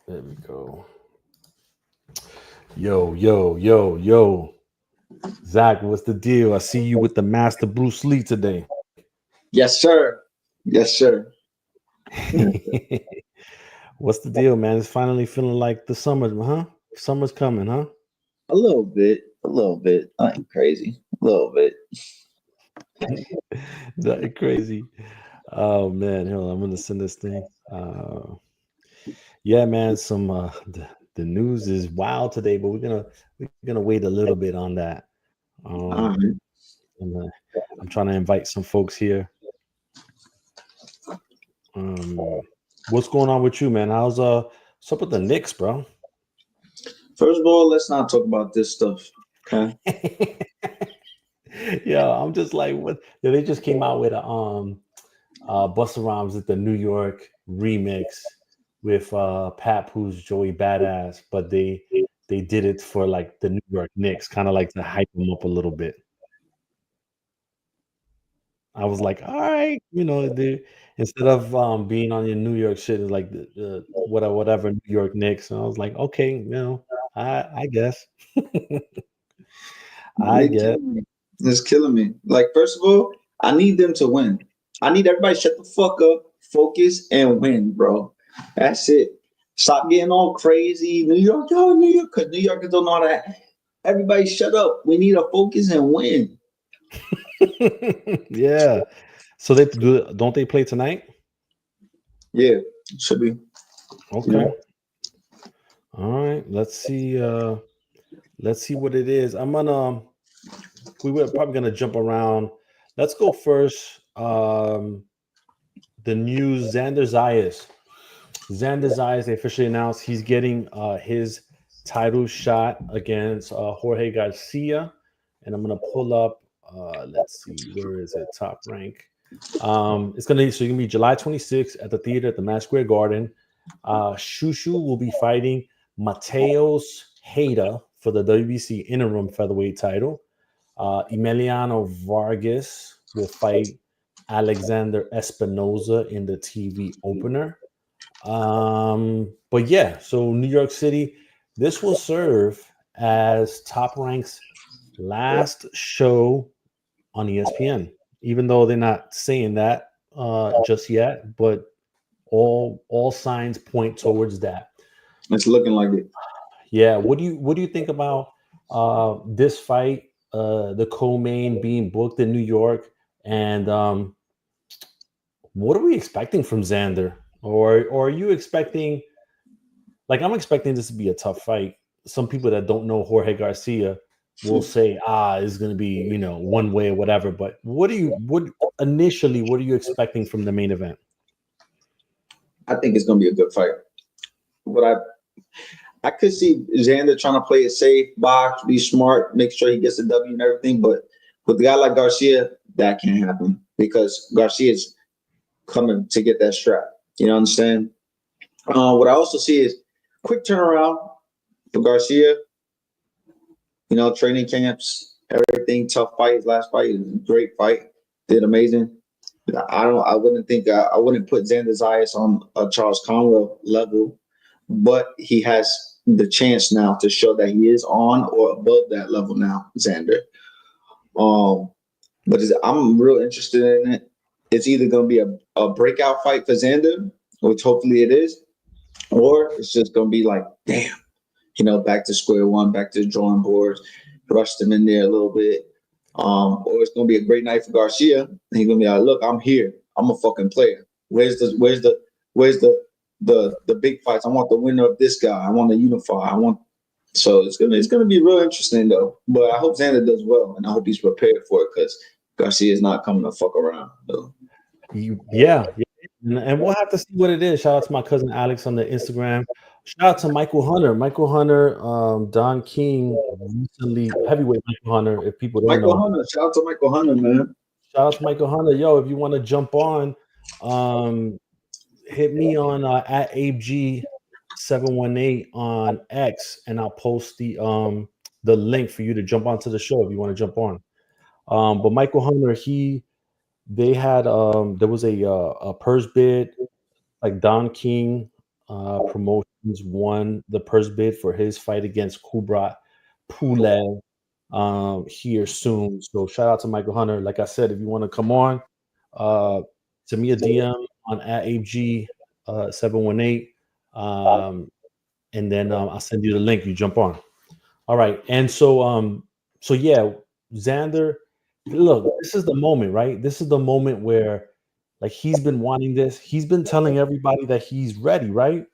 There we go. Yo. Zach, what's the deal? I see you with the Master Bruce Lee today. Yes, sir. Yes, sir. What's the deal, man? It's finally feeling like the summer, huh? Summer's coming, huh? A little bit. A little bit. Nothing crazy. A little bit. That crazy. Oh man, hold on, I'm gonna send this thing. Yeah, man. The news is wild today, but we're gonna wait a little bit on that. Um, All right. I'm, uh, I'm trying to invite some folks here. Um, what's going on with you, man? What's up with the Knicks, bro? First of all, let's not talk about this stuff. Okay. Yeah, I'm just like, what? Yeah, they just came out with a Busta Rhymes at the New York remix with Pat who's Joey Badass, but they did it for like the New York Knicks, kind of like to hype them up a little bit. I was like, all right, they instead of being on your New York shit, it's like the whatever New York Knicks. And I was like, okay, I guess, I They guess. killing me. It's killing me. Like, first of all, I need them to win. I need everybody to shut the fuck up, focus, and win, bro. That's it. Stop getting all crazy. New York, yo, New York, because New Yorkers don't know that. Everybody shut up. We need to focus and win. Yeah. So they do. Don't they play tonight? Yeah, should be. You Okay. know, All right. Let's see what it is. We were probably gonna jump around. Let's go first. The news: Xander Zayas. Xander Zayas, they officially announced he's getting his title shot against Jorge Garcia, and I'm gonna pull up. Let's see, where is it? Top rank. It's gonna be July 26th at the theater at the Madison Square Garden. Shushu will be fighting Mateos Hayda for the WBC interim featherweight title. Emiliano Vargas will fight Alexander Espinoza in the TV opener. But yeah, so New York City, this will serve as Top Rank's last show on ESPN, even though they're not saying that just yet, but all signs point towards that. it's looking like it. Yeah, what do you think about this fight, the co-main being booked in New York, and what are we expecting from Xander? Or are you expecting, like, I'm expecting this to be a tough fight. Some people that don't know Jorge Garcia will say, it's going to be, one way or whatever. But what are you expecting from the main event? I think it's gonna be a good fight. But I could see Xander trying to play it safe, box, be smart, make sure he gets the W and everything. But with a guy like Garcia, that can't happen because Garcia's coming to get that strap. You know what I'm saying? What I also see is quick turnaround for Garcia. You know, training camps, everything, tough fight. Last fight, great fight, did amazing. I wouldn't think I wouldn't put Xander Zayas on a Charles Conwell level, but he has the chance now to show that he is on or above that level now, Xander. Um, but I'm real interested in it. It's either going to be a breakout fight for Xander, which hopefully it is, or it's just going to be like, damn, back to square one, back to the drawing boards, rushed him in there a little bit. Or it's gonna be a great night for Garcia. And he's gonna be like, look, I'm here. I'm a fucking player. Where's the big fights? I want the winner of this guy. I want to unify. So it's gonna be real interesting though. But I hope Xander does well and I hope he's prepared for it because Garcia is not coming to fuck around. So. Yeah. And we'll have to see what it is. Shout out to my cousin Alex on the Instagram. Shout out to Michael Hunter. Michael Hunter, Don King recently, heavyweight Michael Hunter, if people don't Michael know. Hunter, shout out to Michael Hunter, man. Shout out to Michael Hunter. Yo, if you want to jump on, um, hit me on at AG718 on X, and I'll post the link for you to jump onto the show if you want to jump on. But Michael Hunter, they had there was a purse bid, like Don King promotion He's won the purse bid for his fight against Kubrat Pulev here soon. So shout out to Michael Hunter. Like I said, if you want to come on, send me a DM on at AG 718. And then I'll send you the link. You jump on. All right. And so yeah, Xander, look, this is the moment, right? This is the moment where like he's been wanting this. He's been telling everybody that he's ready, right?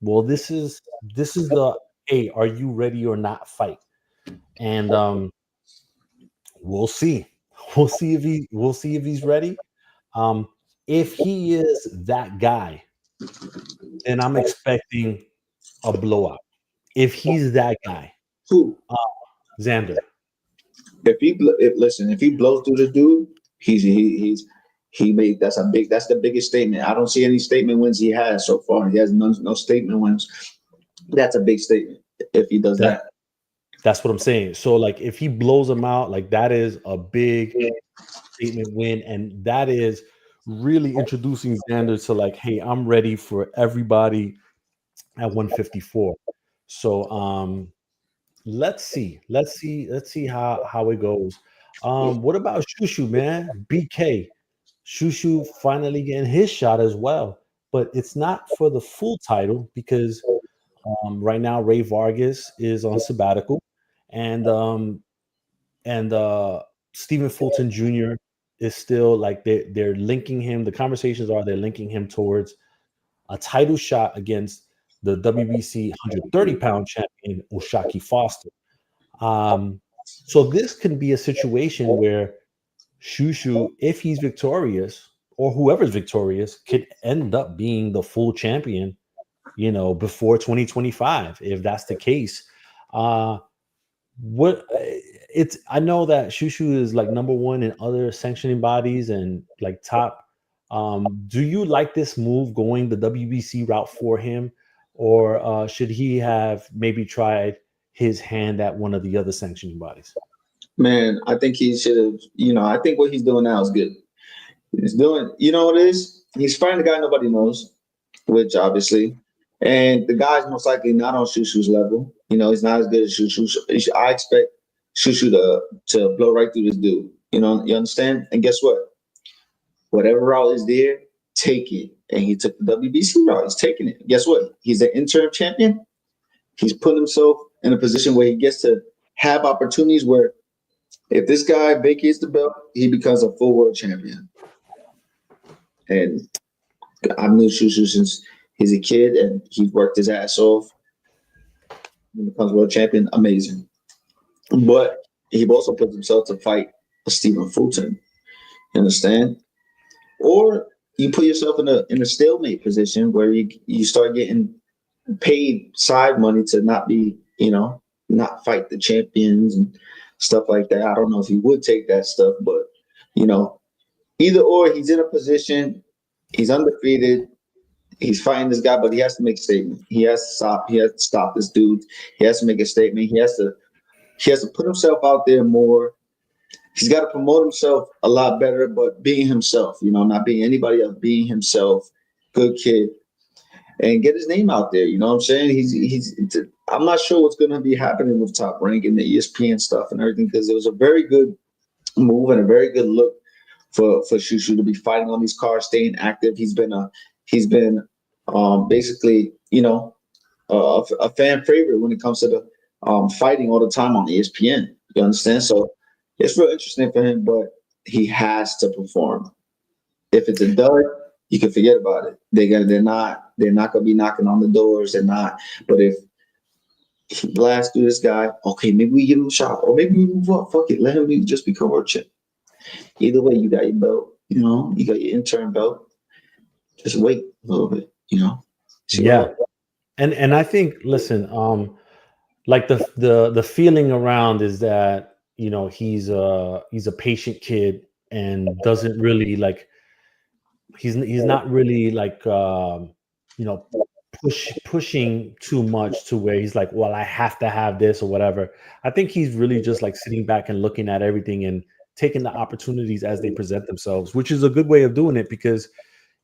Well, this is the hey, are you ready or not fight? And we'll see. We'll see if he's ready. If he is that guy, then I'm expecting a blowout. If he's that guy, Who? Xander. If he blows through the dude, he made that's the biggest statement. I don't see any statement wins he has so far. He has no statement wins. That's a big statement if he does that. That's what I'm saying. So like if he blows him out, like that is a big statement win, and that is really introducing Xander to like, hey, I'm ready for everybody at 154. So let's see how it goes. What about Shushu, man? BK Shushu finally getting his shot as well, but it's not for the full title because right now Ray Vargas is on sabbatical, and Stephen Fulton Jr. is still like they're linking him. The conversations are they're linking him towards a title shot against the WBC 130-pound champion Oshaki Foster. So this can be a situation where Shushu, if he's victorious, or whoever's victorious, could end up being the full champion, before 2025. If that's the case, I know that Shushu is like number one in other sanctioning bodies and like top. Do you like this move going the WBC route for him, or should he have maybe tried his hand at one of the other sanctioning bodies? Man, I think he should have. I think what he's doing now is good. He's doing. You know what it is? He's fighting a guy nobody knows, which obviously, and the guy's most likely not on Shushu's level. He's not as good as Shushu. I expect Shushu to blow right through this dude. You understand? And guess what? Whatever route is there, take it. And he took the WBC route. He's taking it. Guess what? He's an interim champion. He's putting himself in a position where he gets to have opportunities where if this guy vacates the belt, he becomes a full world champion. And I've known Shushu since he's a kid, and he's worked his ass off. He becomes world champion, amazing. But he also puts himself to fight a Stephen Fulton. You understand? Or you put yourself in a stalemate position where you start getting paid side money to not be, not fight the champions and stuff like that. I don't know if he would take that stuff, but either or, he's in a position, he's undefeated, he's fighting this guy, but he has to make a statement. He has to stop this dude. He has to make a statement. He has to put himself out there more. He's got to promote himself a lot better, but being himself, not being anybody else, being himself, good kid, and get his name out there. You know what I'm saying? I'm not sure what's going to be happening with Top Rank and the ESPN stuff and everything, because it was a very good move and a very good look for Shushu to be fighting on these cards, staying active. He's been basically, a fan favorite when it comes to the fighting all the time on ESPN. You understand? So it's real interesting for him, but he has to perform. If it's a dud, you can forget about it. They're not gonna be knocking on the doors. They're not. But if he blasts through this guy, okay, maybe we give him a shot, or maybe we move up. Fuck it, let him just become world champ. Either way, you got your belt. You got your interim belt. Just wait a little bit. Yeah, and I think like the feeling around is that he's a patient kid and doesn't really like he's not really like pushing too much to where he's like, well, I have to have this or whatever. I think he's really just like sitting back and looking at everything and taking the opportunities as they present themselves, which is a good way of doing it, because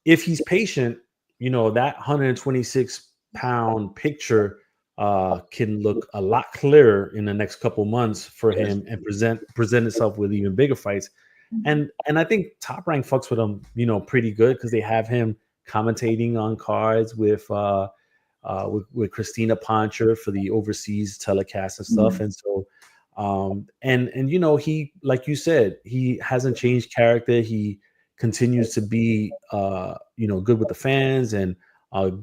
if he's patient, that 126 pound picture can look a lot clearer in the next couple months for him and present itself with even bigger fights. And I think Top Rank fucks with him, pretty good because they have him commentating on cards with Christina Poncher for the overseas telecast and stuff. And so and he, like you said, he hasn't changed character. He continues to be good with the fans and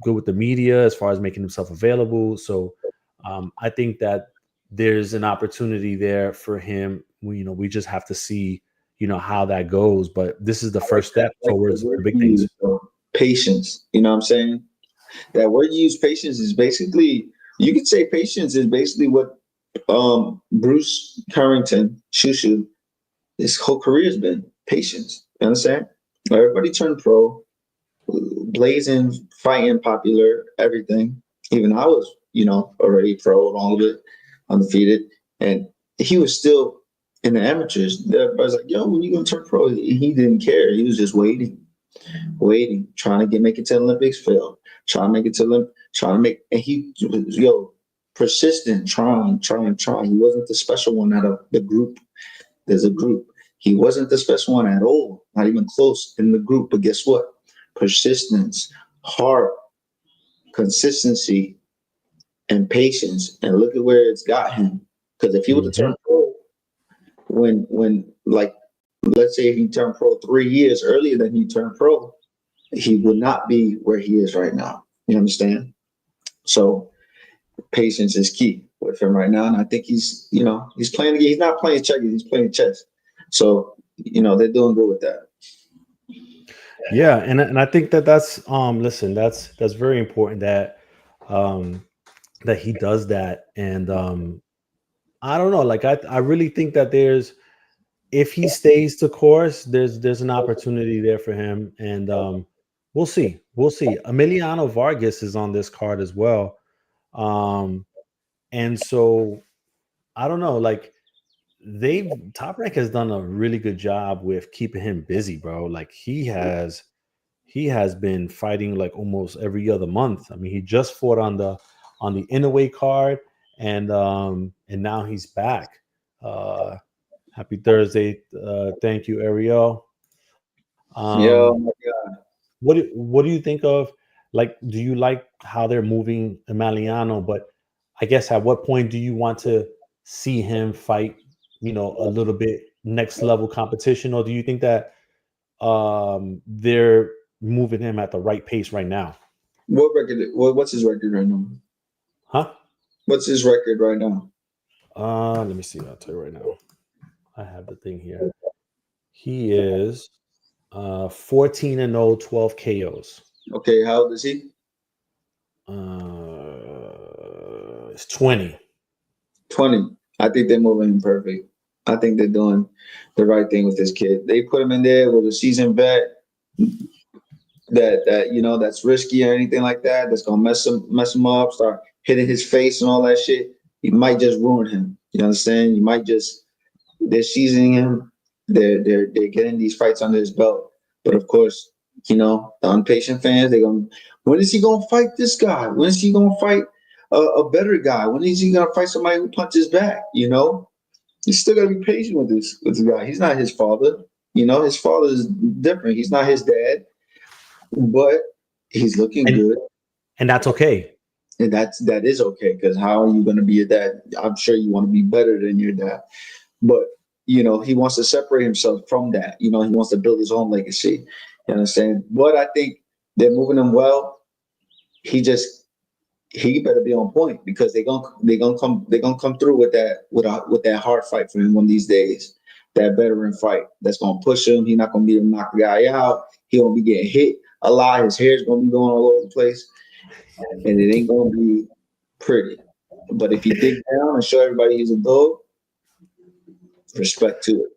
good with the media as far as making himself available. So I think that there's an opportunity there for him. We just have to see how that goes. But this is the first step towards the big things. Patience. You know what I'm saying? That word you use, patience, is basically, you could say patience is basically what Bruce Carrington, Shushu, his whole career has been patience. You understand? Everybody turned pro, blazing, fighting, popular, everything. Even I was, already pro, all of it, undefeated, and he was still in the amateurs. Everybody's like, "Yo, when you gonna turn pro?" He didn't care. He was just waiting, trying to make it to the Olympics, failed. Trying to make it to Olympics, and he, persistent, trying. He wasn't the special one out of the group. There's a group. He wasn't the special one at all, not even close in the group. But guess what? Persistence, heart, consistency, and patience. And look at where it's got him. Because if he would have turned pro when like, let's say he turned pro 3 years earlier than he turned pro, he would not be where he is right now. You understand? So patience is key with him right now. And I think he's playing the game. He's not playing checkers, he's playing chess. So, they're doing good with that. Yeah, and I think that's listen, that's very important that that he does that. And I don't know, like I really think that if he stays the course, there's an opportunity there for him. And we'll see. Emiliano Vargas is on this card as well. And so I don't know, like Top Rank has done a really good job with keeping him busy, bro. Like he has been fighting like almost every other month. I mean, he just fought on the Inouye card, and now he's back. Happy Thursday. Thank you, Ariel. Yeah, oh my God. What do you think of, like, do you like how they're moving Emiliano? But I guess at what point do you want to see him fight, a little bit next level competition? Or do you think that they're moving him at the right pace right now? What record? What's his record right now? Huh? What's his record right now? Let me see. I'll tell you right now. I have the thing here. He is 14-0, 12 KOs. Okay, how old is he? It's 20. 20. I think they're moving him perfect. I think they're doing the right thing with this kid. They put him in there with a seasoned vet that that's risky or anything like that. That's gonna mess him up, start hitting his face and all that shit. You might just ruin him. You understand? You might just, they're seasoning him. They're getting these fights under his belt. But of course, the impatient fans, when is he gonna fight this guy? When is he gonna fight a better guy? When is he gonna fight somebody who punches back? You still gotta be patient with this guy. He's not his father. His father is different. He's not his dad, but he's looking good, and that's okay. And that is okay, because how are you going to be a dad? I'm sure you want to be better than your dad, but he wants to separate himself from that. He wants to build his own legacy. You understand? But I think they're moving him well. He better be on point, because they're gonna come through with that hard fight for him one of these days. That veteran fight that's gonna push him. He's not gonna be able to knock the guy out. He won't be getting hit a lot. His hair's gonna be going all over the place, and it ain't gonna be pretty. But if you dig down and show everybody he's a dog, respect to it.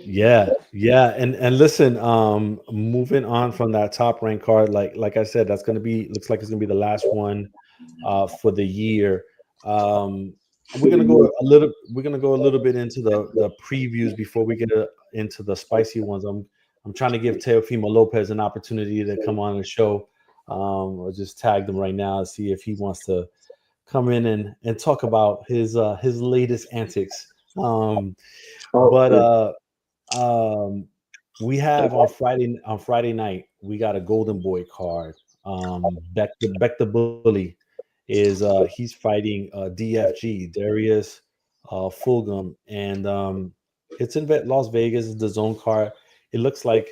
Yeah. And listen, moving on from that Top Rank card, like I said, looks like it's gonna be the last one for the year. We're gonna go a little bit into the previews before we get into the spicy ones. I'm trying to give Teofimo Lopez an opportunity to come on the show. I'll just tag him right now to see if he wants to come in and talk about his latest antics. But Okay. um, we have on Friday night we got a Golden Boy card. Beck the Bully is he's fighting DFG Darius Fulgham, and it's in Las Vegas. It's the zone card. It looks like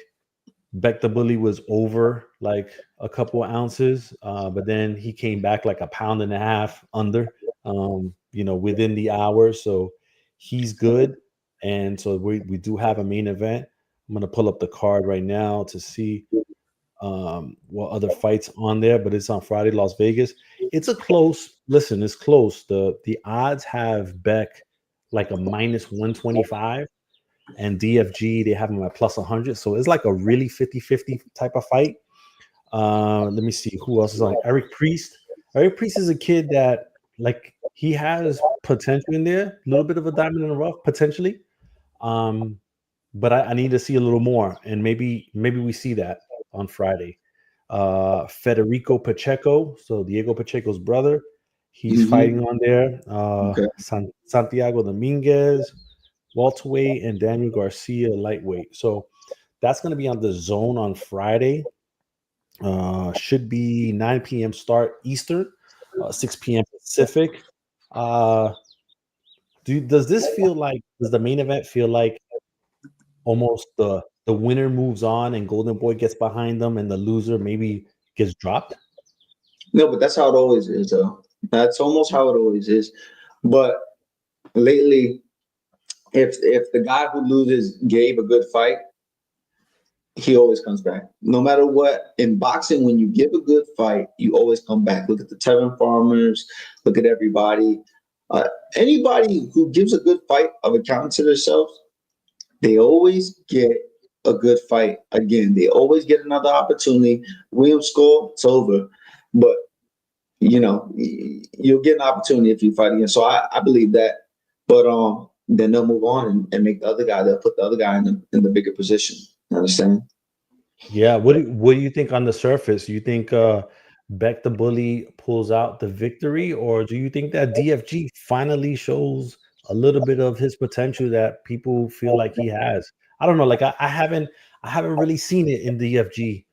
Beck the Bully was over like a couple ounces, but then he came back like a pound and a half under, within the hour. So he's good. And so we do have a main event. I'm going to pull up the card right now to see what other fights on there, but it's on Friday, Las Vegas. It's a close, listen, it's close. The odds have Beck like a minus 125 and DFG, they have him at plus 100. So it's like a really 50-50 type of fight. Let me see who else is on. Eric Priest. Eric Priest is a kid that like he has potential in there, a little bit of a diamond in the rough potentially. But I need to see a little more, and maybe we see that on Friday. Federico Pacheco, so Diego Pacheco's brother, he's fighting on there. Okay. Santiago Dominguez, welterweight, and Daniel Garcia, lightweight. So that's going to be on the zone on Friday. Should be 9 p.m. start Eastern, 6 p.m. Pacific. Does the main event feel like almost the winner moves on and Golden Boy gets behind them and the loser maybe gets dropped? No, but that's how it always is, though. That's almost how it always is. But lately, if the guy who loses gave a good fight, he always comes back. No matter what, in boxing, when you give a good fight, you always come back. Look at the Tevin Farmers. Look at everybody. Anybody who gives a good fight of accounting to themselves, they always get a good fight again. They always get another opportunity. William score, it's over. But, you'll get an opportunity if you fight again. So I believe that. But then they'll move on and make the other guy, they'll put the other guy in the bigger position. You understand? Yeah. What do you think on the surface? You think Beck the Bully pulls out the victory, or do you think that DFG finally shows a little bit of his potential that people feel like he has? I don't know. Like I haven't really seen it in DFG.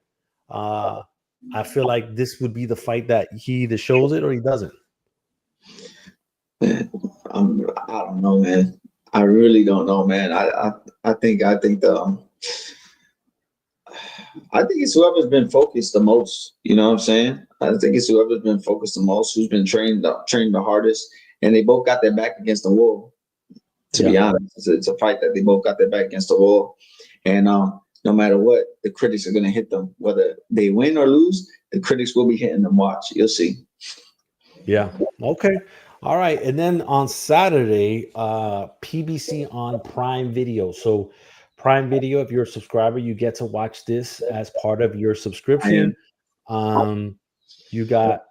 I feel like this would be the fight that he either shows it or he doesn't. Man, I don't know, man. I really don't know, man. I think it's whoever's been focused the most. You know what I'm saying? I think it's whoever's been focused the most, who's been trained the hardest, and they both got their back against the wall. To be honest, it's a fight that they both got their back against the wall, and no matter what, the critics are going to hit them. Whether they win or lose, the critics will be hitting them. Watch, you'll see. Yeah. Okay. All right. And then on Saturday, PBC on Prime Video. So Prime Video, if you're a subscriber, you get to watch this as part of your subscription. You got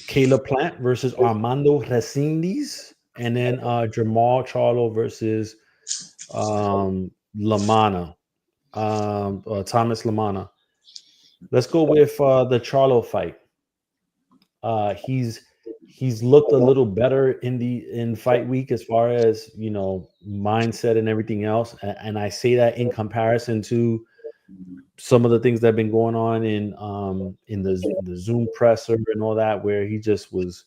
Caleb Plant versus Armando Resendiz, and then Jamal Charlo versus Lamana, Thomas Lamana. Let's go with the Charlo fight. He's looked a little better in fight week as far as mindset and everything else, and I say that in comparison to some of the things that have been going on in the Zoom presser and all that, where he just was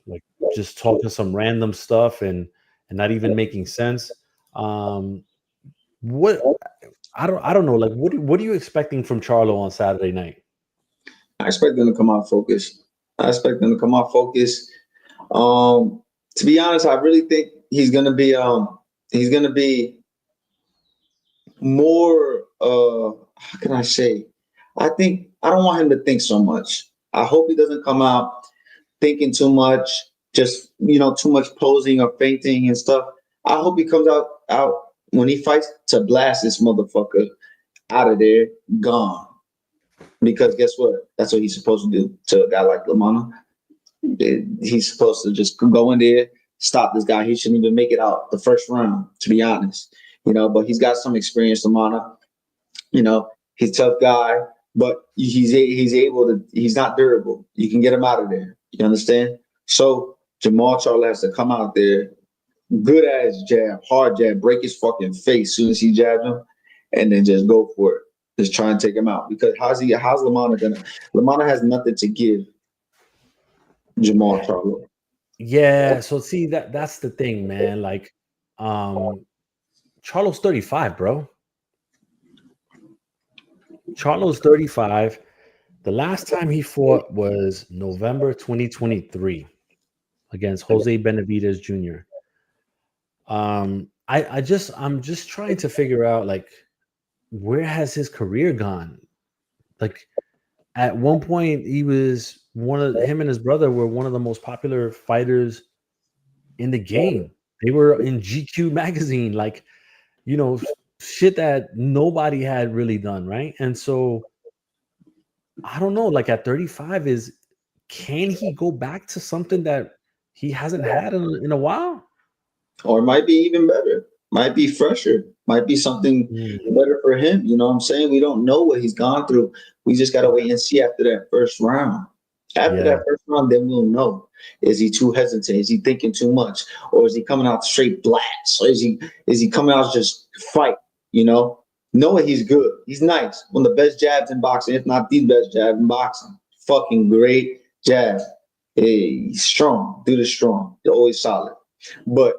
like just talking some random stuff and not even making sense. What I don't know. Like, what are you expecting from Charlo on Saturday night? I expect them to come out focused. To be honest, I really think he's gonna be more how can I say? I don't want him to think so much. I hope he doesn't come out thinking too much, just too much posing or fainting and stuff. I hope he comes out when he fights to blast this motherfucker out of there, gone. Because guess what? That's what he's supposed to do to a guy like Lamana. He's supposed to just go in there, stop this guy. He shouldn't even make it out the first round, to be honest. But he's got some experience, Lamana. He's a tough guy. but he's able to. He's not durable. You can get him out of there. You understand? So Jamal Charlo has to come out there, good ass jab, hard jab, break his fucking face as soon as he jabs him, and then just go for it. Just try and take him out. Because how's Lamana gonna? Lamana has nothing to give Jamal Charlo. Yeah, so see that's the thing, man. Like, Charlo's 35, bro. Charlo's 35. The last time he fought was November 2023 against Jose Benavidez Jr. I'm just trying to figure out, like, where has his career gone? Like, at one point he was him and his brother were one of the most popular fighters in the game. They were in GQ magazine, like, shit that nobody had really done, right? And so I don't know, like, at 35, can he go back to something that he hasn't had in a while? Or it might be even better. Might be fresher. Might be something better for him. You know what I'm saying? We don't know what he's gone through. We just gotta wait and see after that first round. After that first round, then we'll know. Is he too hesitant? Is he thinking too much? Or is he coming out straight blast? Or is he coming out just fight? Knowing he's good. He's nice. One of the best jabs in boxing, if not the best jab in boxing. Fucking great jab. Hey, he's strong. Dude is strong. They're always solid. But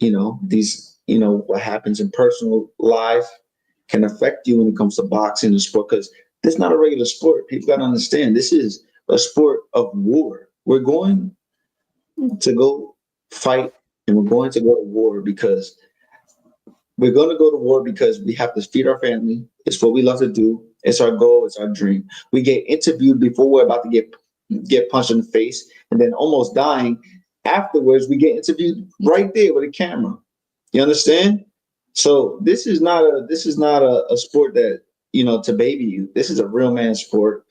what happens in personal life can affect you when it comes to boxing and sport, because this is not a regular sport. People got to understand, this is a sport of war. We're going to go fight, and we're going to go to war because we have to feed our family. It's what we love to do. It's our goal. It's our dream. We get interviewed before we're about to get punched in the face, and then almost dying. Afterwards, we get interviewed right there with a camera. You understand? So this is not a sport that, to baby you. This is a real man sport,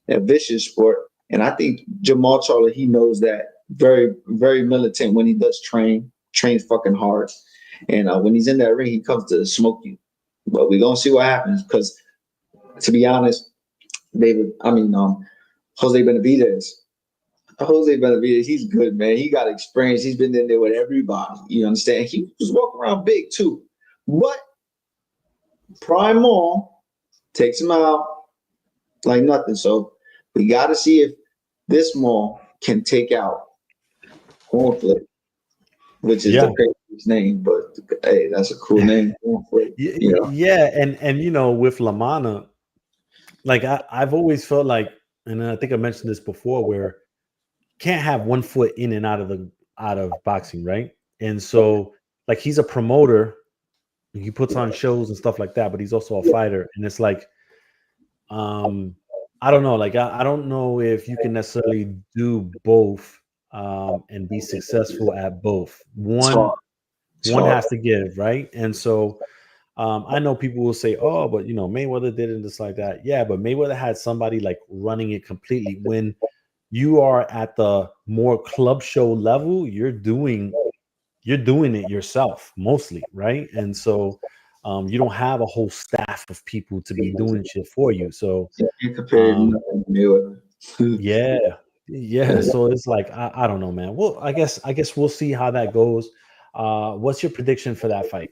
a vicious sport. And I think Jamal Charlo, he knows that. Very, very militant when he does trains fucking hard. And when he's in that ring, he comes to smoke you. But we're gonna see what happens, because to be honest, Jose Benavidez, he's good, man. He got experience. He's been in there with everybody. You understand? He was walking around big too. But Prime Mall takes him out like nothing. So we got to see if this Mall can take out Cornflake, which is the craziest name. But hey, that's a cool name. Cornflake, Yeah, and with Lamana, like, I've always felt like, and I think I mentioned this before, where can't have one foot in and out of boxing, right? And so, like, he's a promoter, he puts on shows and stuff like that, but he's also a fighter. And it's like, I don't know, like, I don't know if you can necessarily do both and be successful at both. One has to give, right? And so I know people will say, oh, but Mayweather did it just like that. Yeah, but Mayweather had somebody like running it completely. When you are at the more club show level, you're doing it yourself mostly, right? And so you don't have a whole staff of people to be doing shit for you. So yeah. So it's like, I don't know, man. Well, I guess we'll see how that goes. What's your prediction for that fight?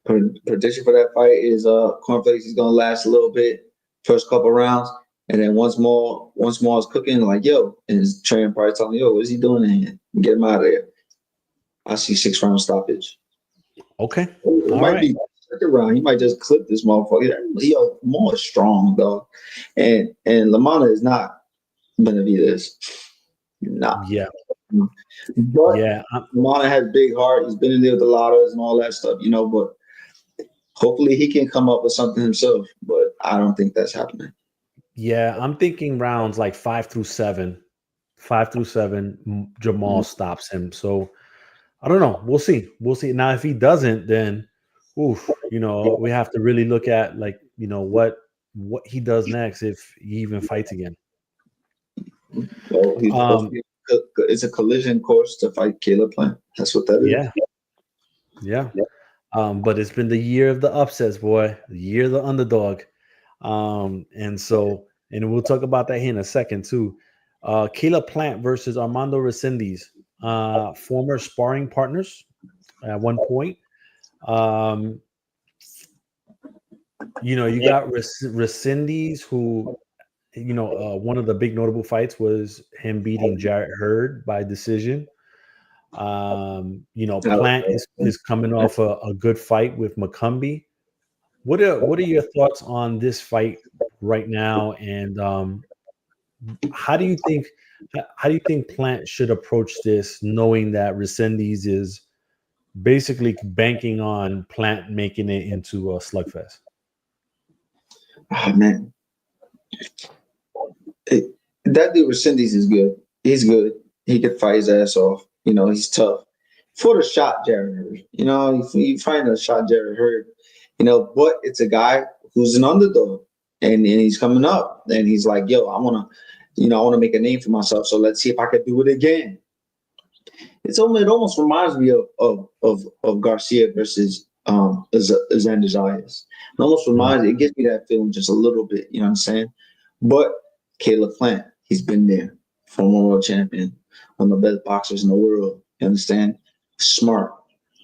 Prediction for that fight is Cornflakes is gonna last a little bit, first couple rounds. And then once more is cooking, like, yo, and his trainer probably telling me, yo, what is he doing in here? Get him out of there. I see 6-round stoppage. Okay. It might be second round. He might just clip this motherfucker. Yo, more strong, dog. And Lamana is not Benavidez. Nah. Yeah. But Lamana has big heart. He's been in there with the Lottos and all that stuff, but hopefully he can come up with something himself. But I don't think that's happening. Yeah, I'm thinking rounds like 5 through 7. 5 through 7, Jamal stops him. So I don't know. We'll see. Now, if he doesn't, then we have to really look at, like, what he does next if he even fights again. Well, it's a collision course to fight Caleb Plant. That's what that is. Yeah. But it's been the year of the upsets, boy. The year of the underdog. And we'll talk about that here in a second too. Caleb Plant versus Armando Resendiz, former sparring partners at one point. You got Resendiz, who, one of the big notable fights was him beating Jarrett Hurd by decision. Plant is coming off a good fight with McCumbee. What are your thoughts on this fight right now? And how do you think Plant should approach this, knowing that Resendiz is basically banking on Plant making it into a slugfest? Oh man, that dude Resendiz is good. He's good. He could fight his ass off. He's tough. For the shot, Jared Hurd. You find a shot, Jared Hurd. But it's a guy who's an underdog, and he's coming up, and he's like, yo, I want to make a name for myself. So let's see if I can do it again. It almost reminds me of Garcia versus Xander Zayas. It almost it gives me that feeling just a little bit. You know what I'm saying? But Caleb Plant, he's been there, former world champion, one of the best boxers in the world. You understand? Smart.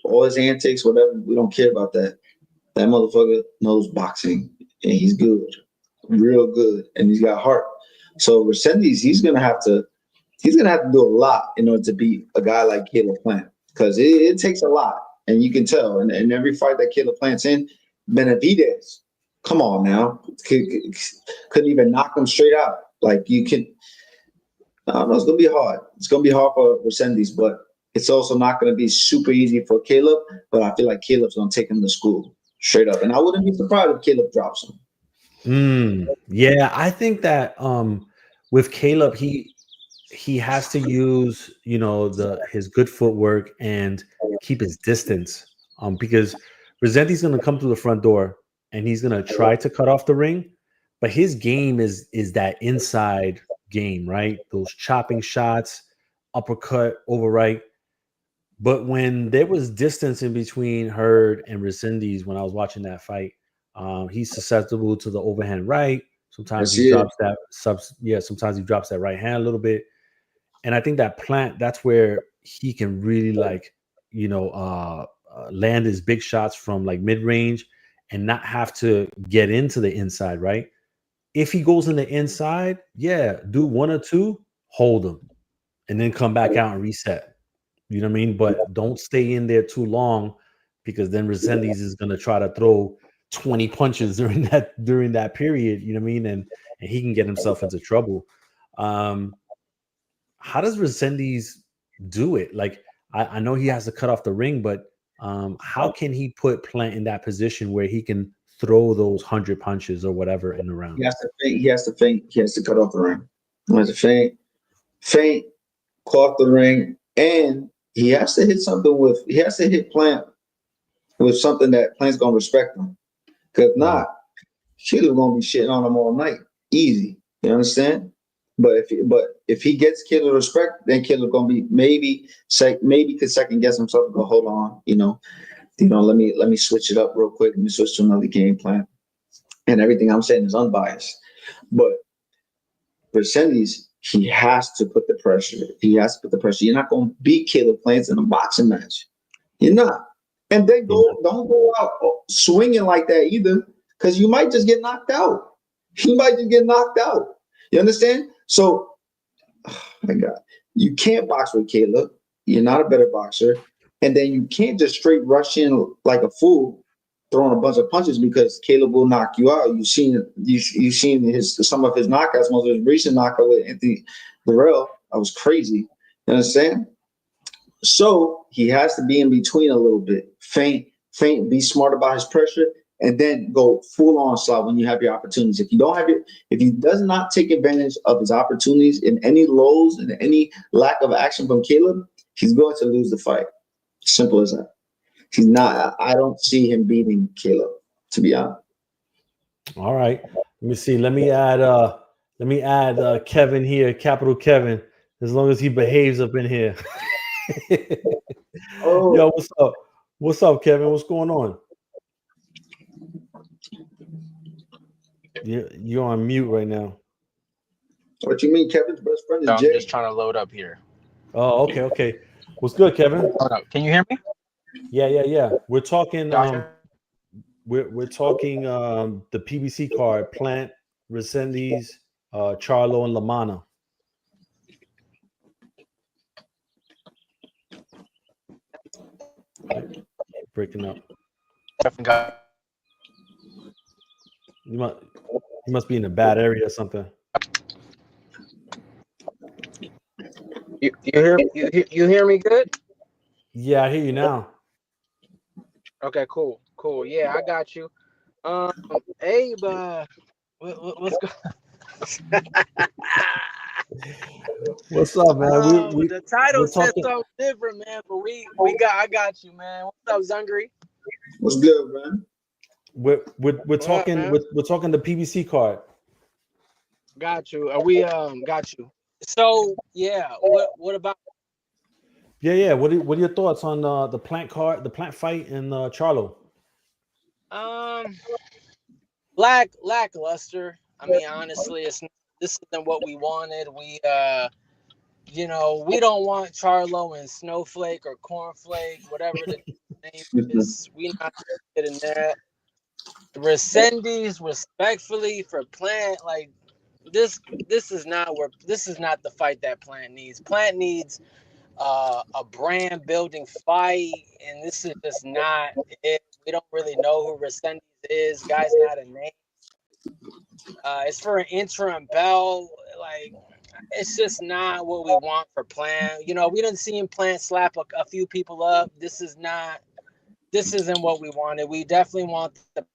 All his antics, whatever, we don't care about that. That motherfucker knows boxing, and he's good, real good, and he's got heart. So Resendiz, he's gonna have to do a lot in order to beat a guy like Caleb Plant, because it takes a lot, and you can tell. And every fight that Caleb Plant's in, Benavidez, come on now, couldn't even knock him straight out. Like you can, I don't know, it's gonna be hard. It's gonna be hard for Resendiz, but it's also not gonna be super easy for Caleb. But I feel like Caleb's gonna take him to school straight up, and I wouldn't be surprised if Caleb drops him. Yeah, I think that with Caleb, he has to use his good footwork and keep his distance, because Resendi's going to come through the front door and he's going to try to cut off the ring, but his game is that inside game, right? Those chopping shots, uppercut, overright. But when there was distance in between Hurd and Resendiz, when I was watching that fight, he's susceptible to the overhand right. Sometimes he drops that sometimes he drops that right hand a little bit. And I think that Plant, that's where he can really land his big shots from like mid range and not have to get into the inside, right? If he goes in the inside, do one or two, hold him, and then come back out and reset. You know what I mean? But don't stay in there too long, because then Resendiz is going to try to throw 20 punches during that period. You know what I mean? And he can get himself into trouble. How does Resendiz do it? Like, I know he has to cut off the ring, but how can he put Plant in that position where he can throw those 100 punches or whatever in the round? He has to feint. He has to cut off the ring. He has to feint, cut off the ring, and he has to hit Plant with something that Plant's gonna respect him. Because if not, Caleb's gonna be shitting on him all night. Easy. You understand? But if he gets Caleb respect, then Caleb gonna be maybe could second guess himself and go, hold on, let me switch it up real quick. Let me switch to another game plan. And everything I'm saying is unbiased. But Resendiz, he has to put the pressure. You're not gonna beat Caleb Plant in a boxing match. You're not. And then don't go out swinging like that either, because you might just get knocked out. He might just get knocked out. You understand? So, oh my God, you can't box with Caleb. You're not a better boxer. And then you can't just straight rush in like a fool, throwing a bunch of punches, because Caleb will knock you out. You've seen some of his knockouts. Most of his recent knockout with Anthony Burrell, that was crazy. You understand? So he has to be in between a little bit, feint, be smart about his pressure, and then go full onslaught when you have your opportunities. If he does not take advantage of his opportunities in any lows and any lack of action from Caleb, he's going to lose the fight. Simple as that. He's not. I don't see him beating Caleb, to be honest. All right. Let me see. Let me add Kevin here, Capital Kevin, as long as he behaves up in here. Yo, what's up? What's up, Kevin? What's going on? You're on mute right now. What you mean? Kevin's best friend is I'm Jay. just trying to load up here. Oh, okay. What's good, Kevin? Hold up. Can you hear me? Yeah. We're talking. Gotcha. We're talking the PBC card: Plant, Resendiz, Charlo, and Lamana. Breaking up. You must be in a bad area or something. You hear me good? Yeah, I hear you now. Okay, cool. Yeah, I got you. Abe, what's going? What's up, man? The title says talking... something different, man. But I got you, man. What's up, Zachary? What's good, man? We're talking we're talking the PBC card. Got you. Got you. So yeah, what about? Yeah. What are your thoughts on the Plant card, the Plant fight, and Charlo? Lackluster. I mean, honestly, this isn't what we wanted. We we don't want Charlo and Snowflake or Cornflake, whatever the name is. We not interested in that. Resendiz, respectfully, for Plant, like this is not the fight that Plant needs. Plant needs a brand building fight, and this is just not it. We don't really know who Resendiz is. Guy's not a name. It's for an interim belt. Like, it's just not what we want for Plant. We didn't see him Plant slap a few people up. This isn't what we wanted. We definitely want the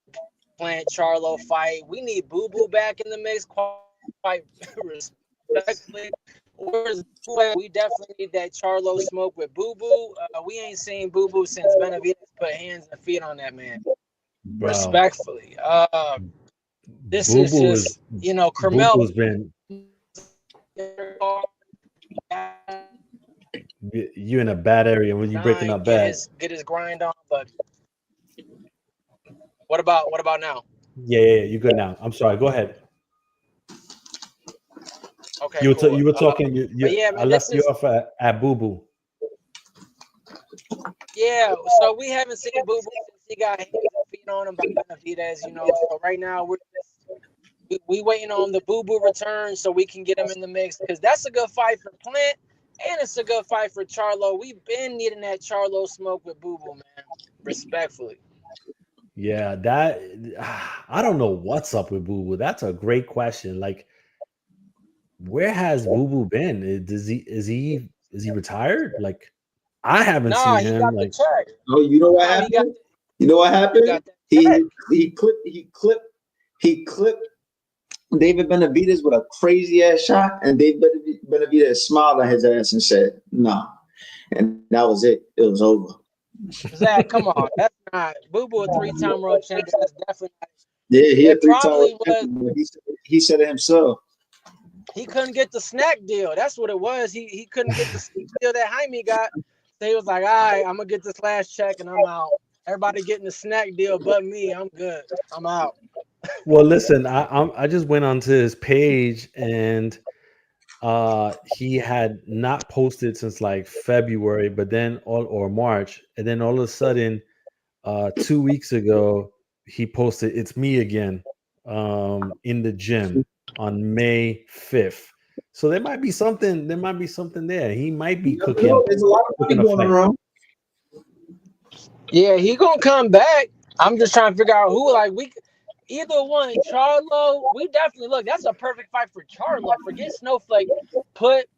Plant Charlo fight. We need Boo Boo back in the mix, quite respectfully. We definitely need that Charlo smoke with Boo Boo. We ain't seen Boo Boo since Benavidez put hands and feet on that man. Bro. Respectfully. This Boo-Boo is just, Carmel. Boo-Boo's been... You in a bad area when you breaking up bad. Get his grind on, but what about now? Yeah, you good now. I'm sorry. Go ahead. Okay, you were talking. Man, I left you off at Boo Boo. Yeah, so we haven't seen Boo Boo since he got hands and feet on him by Benavidez, So right now we waiting on the Boo Boo return so we can get him in the mix, because that's a good fight for Plant and it's a good fight for Charlo. We've been needing that Charlo smoke with Boo Boo, man. Respectfully. Yeah, that I don't know what's up with Boo Boo. That's a great question. Like, where has Boo Boo been? Is he retired? Like, I haven't seen him. Got like, oh, you know what happened? You know what happened? He clipped David Benavidez with a crazy ass shot, and David Benavidez smiled at his ass and said, "Nah," and that was it. It was over. Zach, come on, that's not Boo Boo, a 3-time world champion. That's definitely not. Yeah, he a 3-time champion. He said it himself. He couldn't get the snack deal. That's what it was. He couldn't get the snack deal that Jaime got. So he was like, all right, I'm gonna get this last check and I'm out. Everybody getting the snack deal but me. I'm good. I'm out. Well, listen, I just went onto his page and he had not posted since like February, but then or March, and then all of a sudden 2 weeks ago he posted "It's me again" in the gym on May 5th. So there might be something there. He might be cooking. There's a lot of people going around. Yeah, he gonna come back. I'm just trying to figure out who. Like, we either one. Charlo, we definitely look. That's a perfect fight for Charlo. Forget Snowflake. Put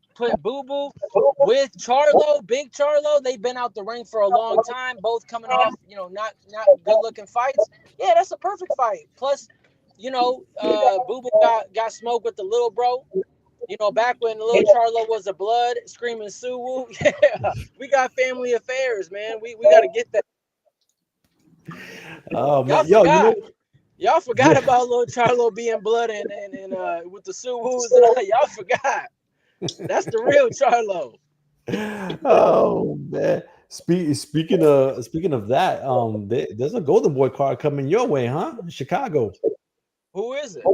Boo Boo with Charlo, Big Charlo. They've been out the ring for a long time. Both coming off, not good looking fights. Yeah, that's a perfect fight. Plus, Boo Boo got smoked with the little bro. Back when little Charlo was a blood screaming Suwoo. Yeah, we got family affairs, man. We got to get that. Oh man, y'all forgot about little Charlo being blood and with the Suwoos and all. Y'all forgot. That's the real Charlo. Oh man. Speaking of that, there's a Golden Boy card coming your way, huh? Chicago. Who is it?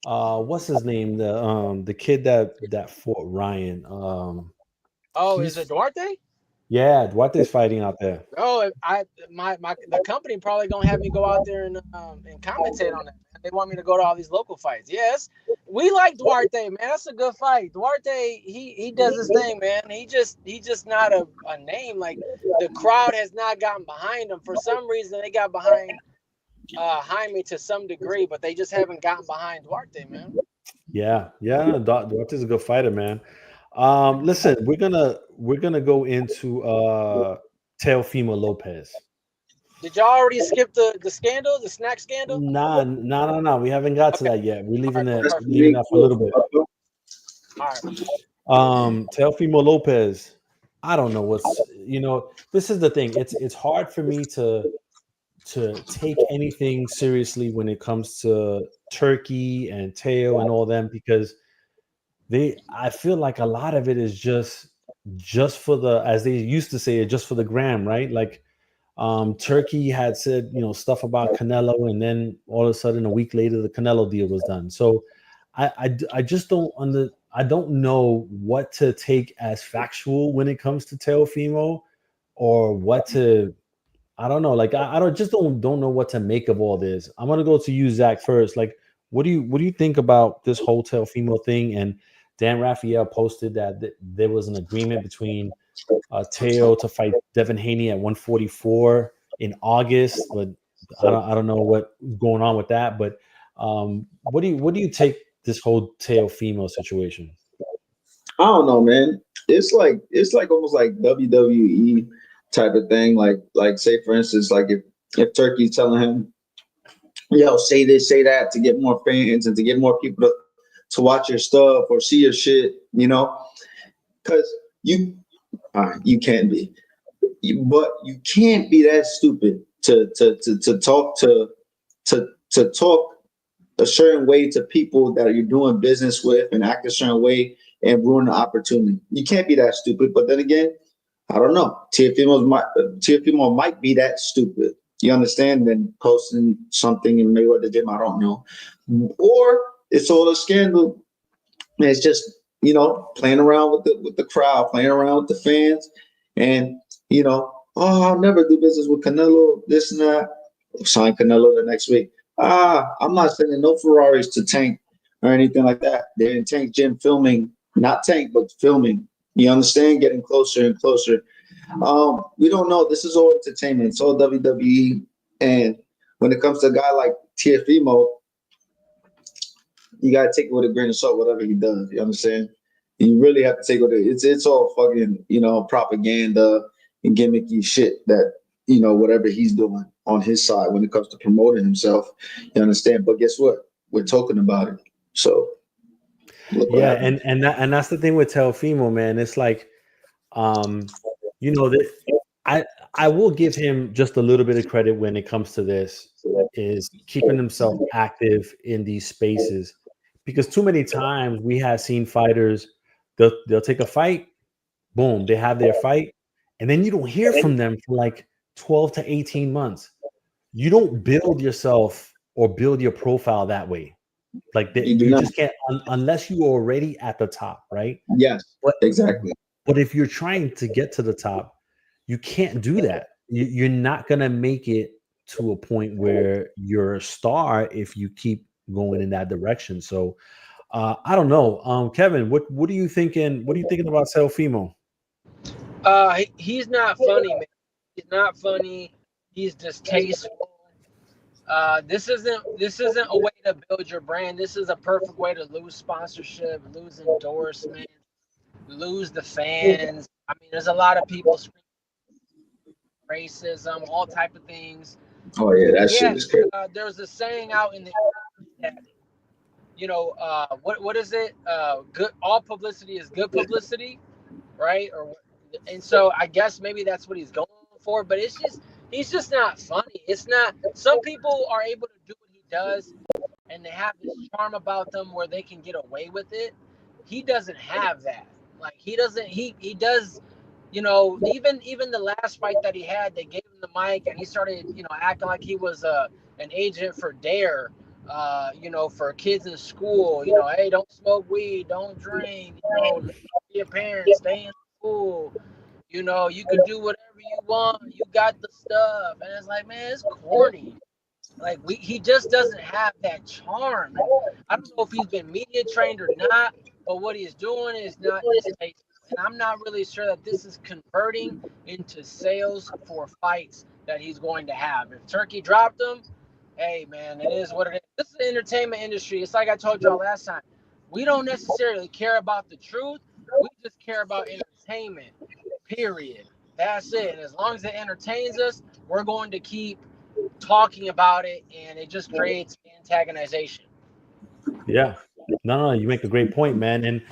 What's his name? The kid that fought Ryan. Oh, is it He's Duarte? yeah, Duarte's fighting out there. Oh, the company probably gonna have me go out there and commentate on that. Man. They want me to go to all these local fights. Yes, we like Duarte, man. That's a good fight. Duarte, he does his thing, man. He just not a name. Like the crowd has not gotten behind him. For some reason, they got behind Jaime to some degree, but they just haven't gotten behind Duarte, man. Yeah, yeah. Duarte's a good fighter, man. Listen, we're gonna go into Teofimo Lopez. Did y'all already skip the scandal, the snack scandal? Nah. We haven't got to Okay, that yet. We're all leaving right, that perfect. leaving that for a little bit. All right. Teofimo Lopez. I don't know this is the thing. It's hard for me to take anything seriously when it comes to Turkey and Teo and all them because I feel like a lot of it is just for the, as they used to say it, just for the gram, right? Like Turkey had said, stuff about Canelo, and then all of a sudden a week later the Canelo deal was done. So I just I don't know what to take as factual when it comes to Teofimo, or what to, I don't know. Like I don't know what to make of all this. I'm gonna go to you, Zach, first. Like, what do you think about this whole Teofimo thing? And Dan Raphael posted that there was an agreement between Teo to fight Devin Haney at 144 in August, but I don't know what's going on with that. But what do you take this whole Teofimo situation? I don't know, man. It's like almost like WWE type of thing. Like say for instance, like if Turkey's telling him, yo, say this, say that to get more fans and to get more people to watch your stuff or see your shit, because you can be, but you can't be that stupid to talk to talk a certain way to people that you're doing business with and act a certain way and ruin the opportunity. You can't be that stupid. But then again, I don't know. Teofimo might be that stupid. You understand? Then posting something in Mayweather gym, I don't know. Or it's all a scandal. And it's just, playing around with the crowd, playing around with the fans, and oh, I'll never do business with Canelo, this and that. Sign Canelo the next week. I'm not sending no Ferraris to Tank or anything like that. They're in Tank gym filming, not Tank, but filming. You understand? Getting closer and closer. We don't know. This is all entertainment. It's all WWE. And when it comes to a guy like Teofimo, you gotta take it with a grain of salt, whatever he does. You understand? You really have to take it with it. It's all fucking, propaganda and gimmicky shit that, whatever he's doing on his side when it comes to promoting himself. You understand? But guess what? We're talking about it. So yeah, and that's the thing with Teofimo, man. It's like, that I will give him just a little bit of credit when it comes to this, is keeping himself active in these spaces, because too many times we have seen fighters, they'll take a fight, boom, they have their fight, and then you don't hear from them for like 12 to 18 months. You don't build yourself or build your profile that way. Like you just can't, unless you're already at the top, right? Yes, exactly. But if you're trying to get to the top, you can't do that. You're not going to make it to a point where you're a star if you keep going in that direction. So I don't know. Kevin, what are you thinking? What are you thinking about Teofimo? He's not funny, man. He's not funny. He's distasteful. This isn't a way to build your brand. This is a perfect way to lose sponsorship, lose endorsement, lose the fans. I mean, there's a lot of people screaming racism, all type of things. Oh yeah, that shit is crazy. There's a saying out in the that, what is it? Good, all publicity is good publicity, right? And so I guess maybe that's what he's going for. But he's just not funny. It's not. Some people are able to do what he does, and they have this charm about them where they can get away with it. He doesn't have that. Like he doesn't. He does. Even the last fight that he had, they gave him the mic and he started, acting like he was an agent for Dare for kids in school, hey, don't smoke weed, don't drink, listen to your parents, stay in school, you could do whatever you want, you got the stuff. And it's like, man, it's corny. Like he just doesn't have that charm. And I don't know if he's been media trained or not, but what he's doing is not distasteful. And I'm not really sure that this is converting into sales for fights that he's going to have. If Turkey dropped him, hey man, it is what it is. This is the entertainment industry. It's like I told y'all last time. We don't necessarily care about the truth. We just care about entertainment. Period. That's it. And as long as it entertains us, we're going to keep talking about it, and it just creates antagonization. Yeah. No, you make a great point, man. And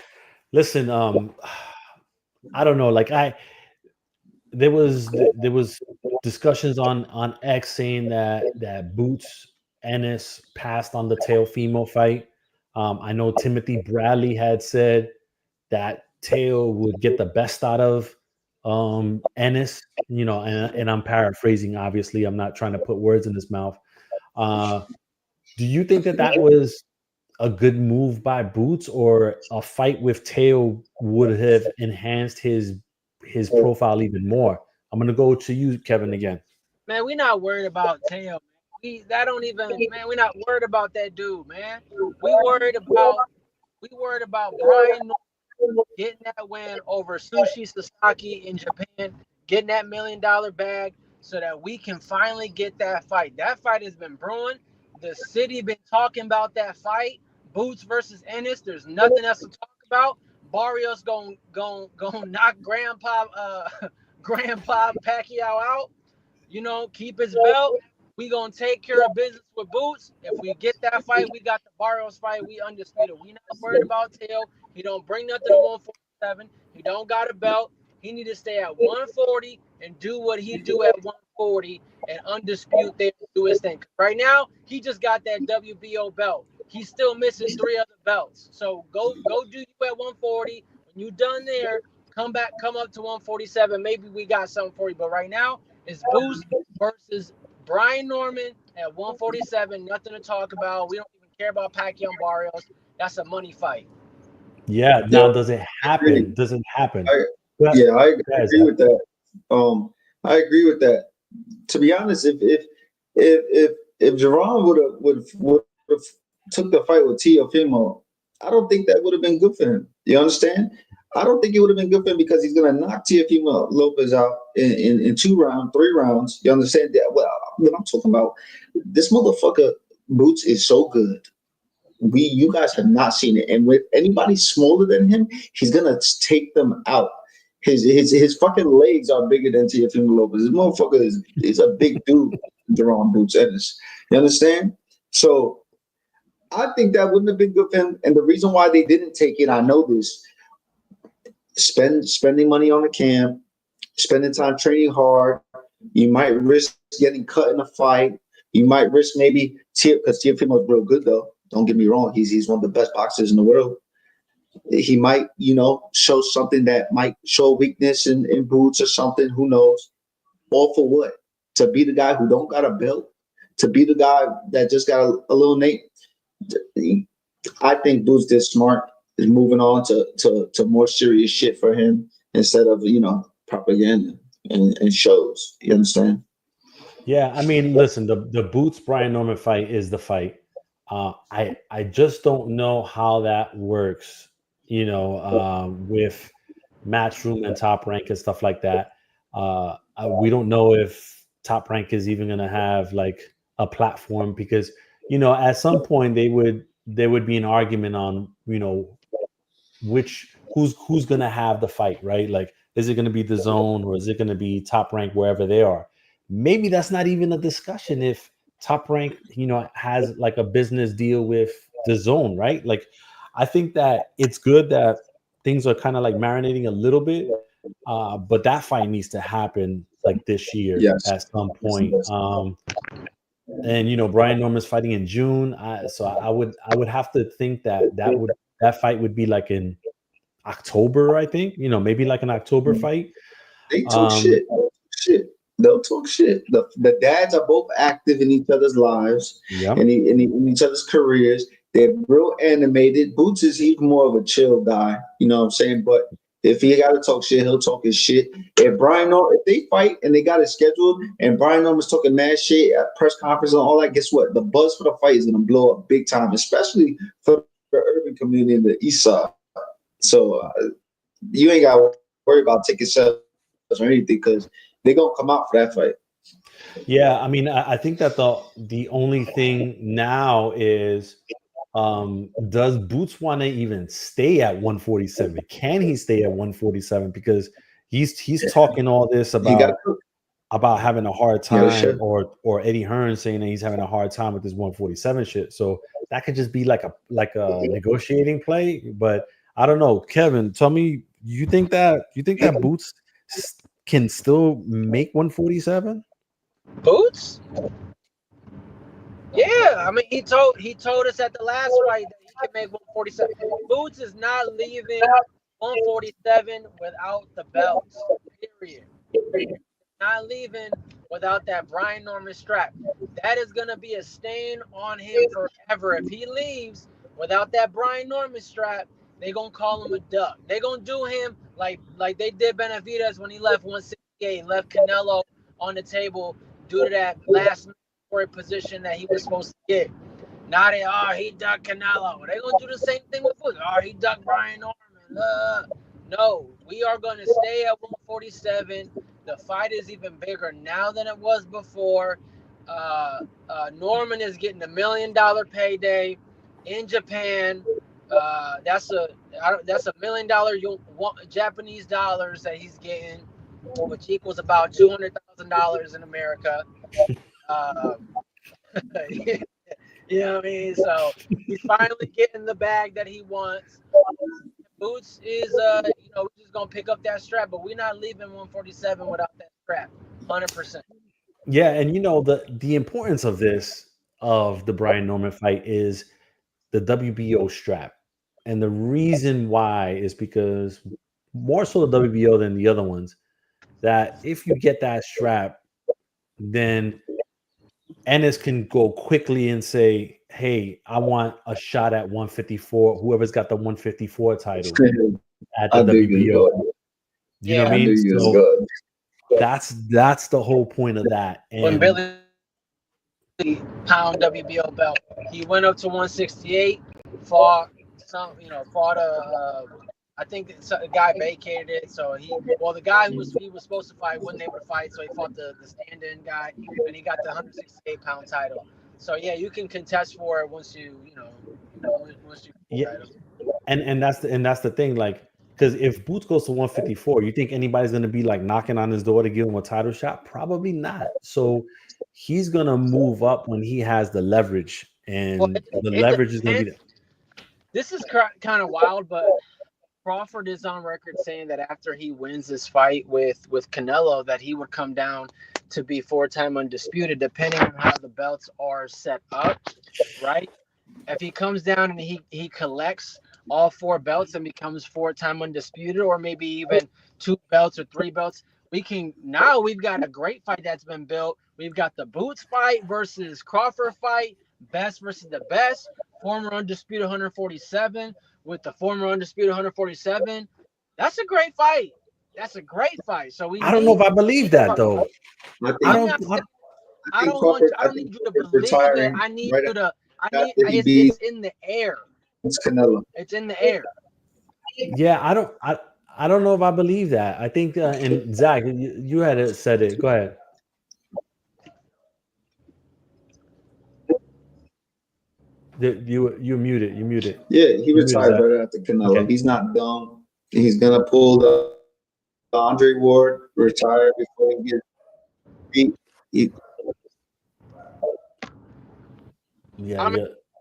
listen, I don't know, like there was discussions on X saying that Boots Ennis passed on the Teofimo fight. I know Timothy Bradley had said that Teo would get the best out of Ennis, and I'm paraphrasing. Obviously, I'm not trying to put words in his mouth. Do you think that was a good move by Boots, or a fight with Teo would have enhanced his profile even more? I'm gonna go to you, Kevin, again. Man, we not worried about Teo. We're not worried about that dude, man. We worried about Brian getting that win over Sushi Sasaki in Japan, getting that $1 million bag, so that we can finally get that fight. That fight has been brewing. The city been talking about that fight. Boots versus Ennis. There's nothing else to talk about. Barrios going knock Grandpa Pacquiao out. Keep his belt. We gonna take care of business with Boots. If we get that fight, we got the Barrios fight. We undisputed. We not worried about Teo. He don't bring nothing to 147. He don't got a belt. He need to stay at 140 and do what he do at 140 and undispute there and do his thing. Right now, he just got that WBO belt. He's still missing 3 other belts. So go do you at 140. When you done there, come up to 147. Maybe we got something for you. But right now, it's Boost versus Brian Norman at 147. Nothing to talk about. We don't even care about Pacquiao and Barrios. That's a money fight. Yeah. Now, does it happen? Doesn't happen? I agree with that. I agree with that. To be honest, if Jerron would have took the fight with Teofimo, I don't think that would have been good for him. You understand? I don't think it would have been good for him, because he's going to knock Teofimo Lopez out in 2 rounds, 3 rounds. You understand that? Well, what I'm talking about, this motherfucker Boots is so good. You guys have not seen it. And with anybody smaller than him, he's going to take them out. His fucking legs are bigger than Teofimo Lopez. This motherfucker is a big dude, Jerron Boots Ennis. You understand? So I think that wouldn't have been good for him. And the reason why they didn't take it, I know this. Spending money on the camp, spending time training hard. You might risk getting cut in a fight. You might risk maybe because Teofimo is real good though. Don't get me wrong. He's one of the best boxers in the world. He might, show something that might show weakness in Boots or something. Who knows? All for what? To be the guy who don't got a belt? To be the guy that just got a little name? I think Boots did smart. Is moving on to more serious shit for him instead of propaganda and shows. You understand? Yeah, I mean, listen, the Boots Brian Norman fight is the fight. I just don't know how that works, with Matchroom and Top Rank and stuff like that. We don't know if Top Rank is even going to have like a platform, because at some point there would be an argument on who's going to have the fight, right? Like, is it going to be the Zone, or is it going to be Top Rank, wherever they are? Maybe that's not even a discussion if Top Rank has like a business deal with the Zone, right? Like, I think that it's good that things are kind of like marinating a little bit, but that fight needs to happen like this year at some point. And Brian Norman's fighting in June, so I would have to think that fight would be like in October. I think maybe like an October fight. They took shit. they'll talk shit. The dads are both active in each other's lives Yeah. and in each other's careers. They're real animated. Boots is even more of a chill guy, you know what I'm saying? But if he got to talk shit, he'll talk his shit. If they fight and they got it scheduled, and Brian Norman's talking mad shit at press conference and all that, guess what? The buzz for the fight is gonna blow up big time, especially for the urban community in the East Side. So you ain't got to worry about ticket sales or anything because they're gonna come out for that fight. Yeah, I mean, I think that the only thing now is, does Boots want to even stay at 147? Can he stay at 147? Because he's talking all this about having a hard time, or Eddie Hearn saying that he's having a hard time with this 147 shit. So that could just be like a negotiating play. But I don't know, Kevin. Tell me, you think that Boots can still make 147? Boots? Yeah, I mean, he told us at the last fight that he can make 147. Boots is not leaving 147 without the belts. Period. Not leaving without that Brian Norman strap. That is gonna be a stain on him forever. If he leaves without that Brian Norman strap, they gonna call him a duck. They gonna do him like they did Benavidez when he left 168, left Canelo on the table due to that last position that he was supposed to get. Now he ducked Canelo. They gonna do the same thing with Boots. He ducked Brian Norman. No, we are gonna stay at 147. The fight is even bigger now than it was before. Norman is getting $1 million payday in Japan. That's $1 million Japanese dollars that he's getting, which equals about $200,000 in America. You know what I mean? So he's finally getting the bag that he wants. Boots is, we're just gonna pick up that strap, but we're not leaving 147 without that strap, 100%. Yeah, and the importance of the Brian Norman fight is the WBO strap, and the reason why is because more so the WBO than the other ones, that if you get that strap, then Ennis can go quickly and say, hey, I want a shot at 154, whoever's got the 154 title at the WBO. You know what I mean? So that's the whole point of that. And when Billy pound WBO belt, he went up to 168, fought I think a guy vacated it, so the guy who he was supposed to fight wasn't able to fight, so he fought the stand-in guy, and he got the 168-pound title. So yeah, you can contest for it once you and that's the thing, like, because if Boots goes to 154, you think anybody's gonna be like knocking on his door to give him a title shot? Probably not. So he's gonna move up when he has the leverage, and the leverage is gonna be there. This is kind of wild, but Crawford is on record saying that after he wins this fight with Canelo, that he would come down to be 4-time undisputed, depending on how the belts are set up, right? If he comes down and he collects all 4 belts and becomes 4-time undisputed, or maybe even 2 belts or 3 belts, we've got a great fight that's been built. We've got the Boots fight versus Crawford fight, best versus the best, former undisputed 147 with the former undisputed 147. That's a great fight. So I don't know if I believe that though. I don't need you to believe it. I need you to. It's in the air. It's Canelo. It's in the air. Yeah, I don't know if I believe that. I think, and Zach, you had said it. Go ahead. You muted. You muted. Yeah, he retired right after Canelo. Okay. He's not dumb. He's gonna pull the Andre Ward, retire before he gets beat.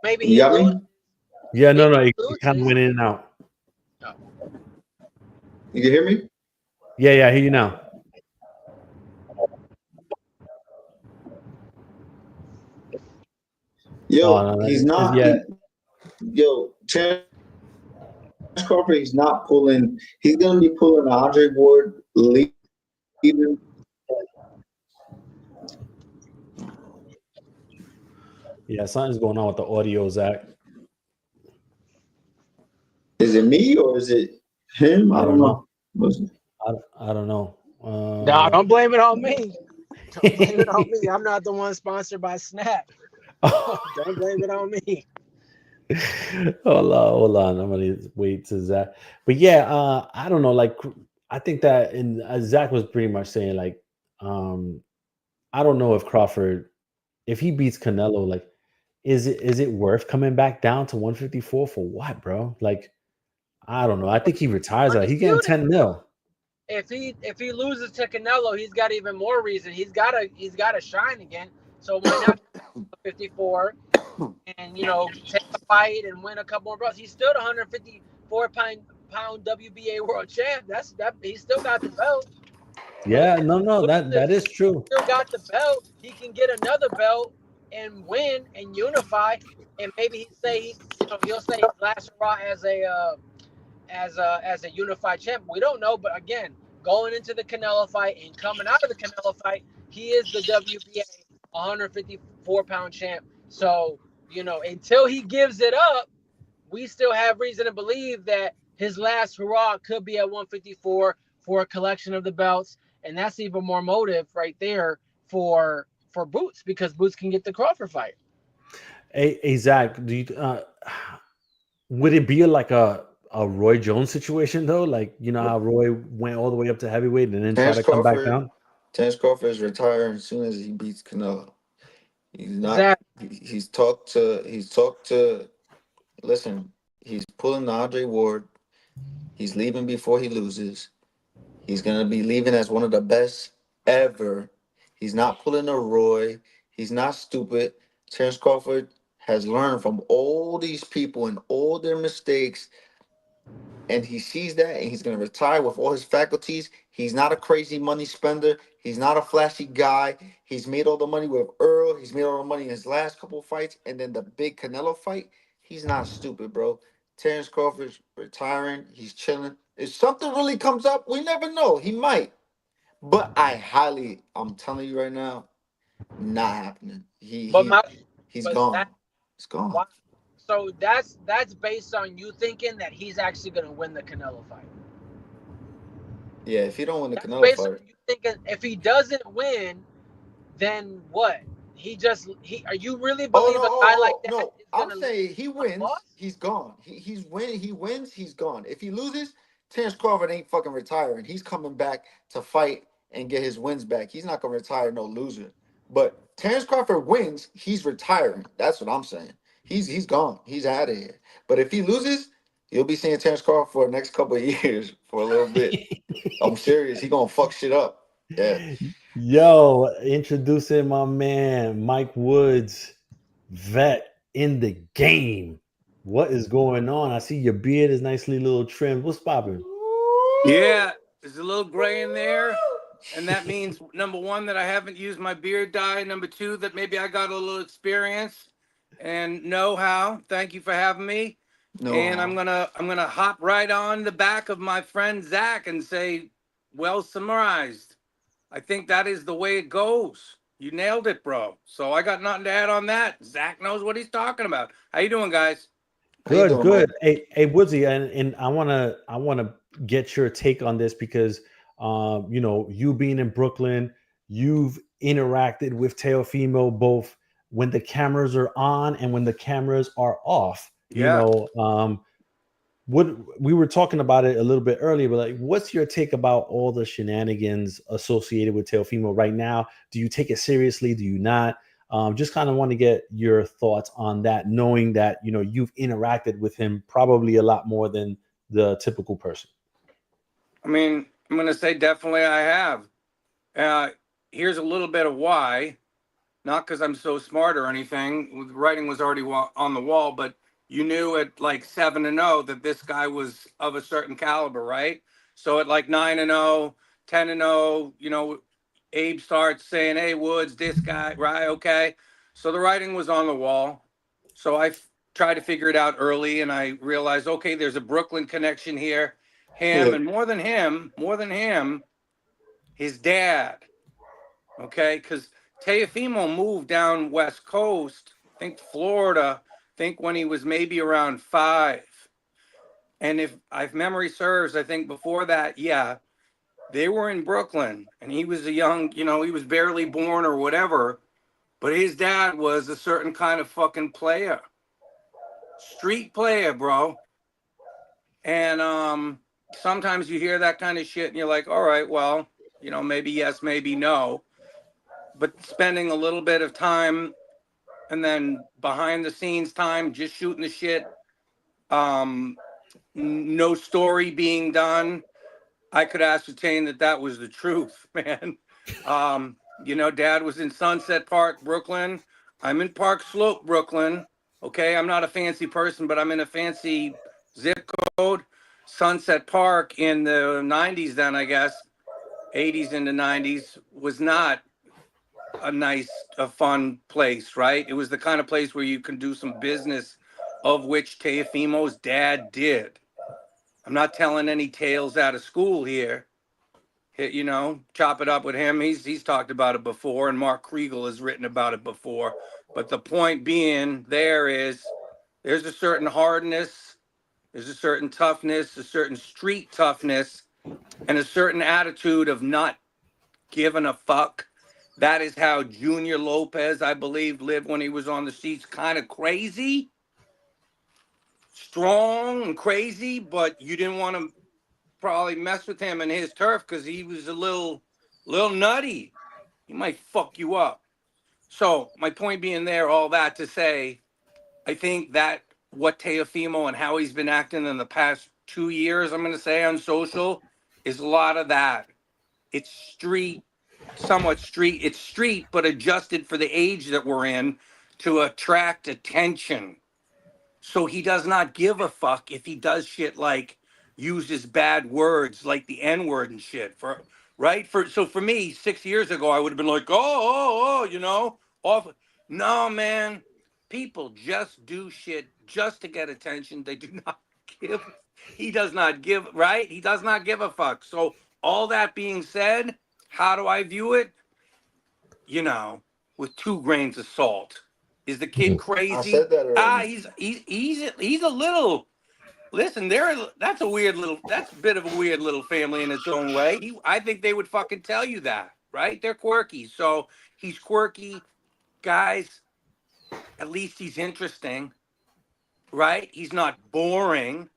Maybe he loses. Yeah, no, he kind of went in and out. No. You can hear me? Yeah, I hear you now. Yo, he's not. Terence Crawford, he's not pulling. He's gonna be pulling Andre Ward leaving. Yeah, something's going on with the audio, Zach. Is it me or is it him? I don't know. I don't know. No, don't blame it on me. Don't blame it on me. I'm not the one sponsored by Snap. Don't blame it on me. Hold on. I'm gonna wait to Zach. But yeah, I don't know. Like, I think that, and Zach was pretty much saying like, I don't know if Crawford, if he beats Canelo, like, is it worth coming back down to 154 for what, bro? Like, I don't know. I think he retires. He getting 10 mil. If he loses to Canelo, he's got even more reason. He's gotta shine again. So why not 54 and take a fight and win a couple more belts? He's still the 154-pound WBA world champ. He's still got the belt. Yeah, no, that is true. Still got the belt. He can get another belt and win and unify. And maybe he'll say his last hurrah as a unified champ. We don't know, but again, going into the Canelo fight and coming out of the Canelo fight, he is the WBA 154-pound champ. So, until he gives it up, we still have reason to believe that his last hurrah could be at 154 for a collection of the belts. And that's even more motive right there for Boots, because Boots can get the Crawford fight. Hey Zach, would it be like a Roy Jones situation though? Like, how Roy went all the way up to heavyweight and then tried to come back down? Terence Crawford is retiring as soon as he beats Canelo. He's not. Exactly. He's talked to. Listen, he's pulling the Andre Ward. He's leaving before he loses. He's gonna be leaving as one of the best ever. He's not pulling a Roy. He's not stupid. Terence Crawford has learned from all these people and all their mistakes, and he sees that, and he's going to retire with all his faculties. He's not a crazy money spender. He's not a flashy guy. He's made all the money with Earl. He's made all the money in his last couple of fights, and then the big Canelo fight. He's not stupid, bro. Terence Crawford's retiring. He's chilling. If something really comes up, we never know. He might. But I'm telling you right now, not happening. He's gone. It's gone. Why? So that's based on you thinking that he's actually going to win the Canelo fight. Yeah, if he don't win the Canelo fight, you thinking if he doesn't win, then what? Are you really believe a guy like that? No, I'm saying he wins, he's gone. He wins, he's gone. If he loses, Terence Crawford ain't fucking retiring. He's coming back to fight and get his wins back. He's not gonna retire no loser. But Terence Crawford wins, he's retiring. That's what I'm saying. He's gone. He's out of here. But if he loses, you'll be seeing Terence Crawford for the next couple of years for a little bit. I'm serious. He gonna fuck shit up. Yeah. Yo, introducing my man Mike Woods, vet in the game. What is going on? I see your beard is nicely little trimmed. What's popping? Yeah, there's a little gray in there. And that means, number one, that I haven't used my beard dye. Number two, that maybe I got a little experience and know-how. Thank you for having me. And I'm gonna hop right on the back of my friend Zach and say, well summarized. I think that is the way it goes. You nailed it, bro. So I got nothing to add on that. Zach knows what he's talking about. How you doing, guys? Good. Hey, Woodsy, and I wanna get your take on this because you being in Brooklyn, you've interacted with Teofimo both when the cameras are on and when the cameras are off. Yeah. What we were talking about it a little bit earlier, but like, what's your take about all the shenanigans associated with Teofimo right now? Do you take it seriously? Do you not? Just kind of want to get your thoughts on that, knowing that you've interacted with him probably a lot more than the typical person. I mean, I'm going to say definitely I have. Here's a little bit of why. Not because I'm so smart or anything. The writing was already on the wall, but you knew at like 7-0 that this guy was of a certain caliber, right? So at like 9-0, 10-0, Abe starts saying, hey, Woods, this guy, right? Okay. So the writing was on the wall. So I tried to figure it out early, and I realized, okay, there's a Brooklyn connection here. And more than him, his dad. Okay, because Teofimo moved down West Coast think Florida, think when he was maybe around 5. And if memory serves, I think before that, yeah, they were in Brooklyn and he was a young, he was barely born or whatever, but his dad was a certain kind of fucking player. Street player, bro. And sometimes you hear that kind of shit and you're like, all right, well, maybe yes, maybe no. But spending a little bit of time and then behind the scenes time just shooting the shit, no story being done, I could ascertain that was the truth, man. Dad was in Sunset Park, Brooklyn. I'm in Park Slope, Brooklyn. Okay, I'm not a fancy person, but I'm in a fancy zip code. Sunset Park in the 90s then, I guess, 80s into 90s, was not a fun place, right? It was the kind of place where you can do some business, of which Teofimo's dad did. I'm not telling any tales out of school here. Chop it up with him. He's talked about it before, and Mark Kriegel has written about it before. But the point being there's a certain hardness, there's a certain toughness, a certain street toughness, and a certain attitude of not giving a fuck. That is how Junior Lopez, I believe, lived when he was on the streets. Kind of crazy, strong and crazy, but you didn't want to probably mess with him and his turf because he was a little nutty. He might fuck you up. So my point being there, all that to say, I think that what Teofimo and how he's been acting in the past 2 years, I'm going to say on social, is a lot of that. It's street, somewhat street. It's street, but adjusted for the age that we're in to attract attention. So he does not give a fuck if he does shit like uses bad words like the N-word and shit. So for me, 6 years ago, I would have been like, off. No, man. People just do shit just to get attention. They do not give. He does not give, right? He does not give a fuck. So all that being said, how do I view it? With 2 grains of salt. Is the kid crazy? I said that already. He's a little. Listen, that's a bit of a weird little family in its own way. I think they would fucking tell you that, right? They're quirky. So he's quirky, guys. At least he's interesting, right? He's not boring.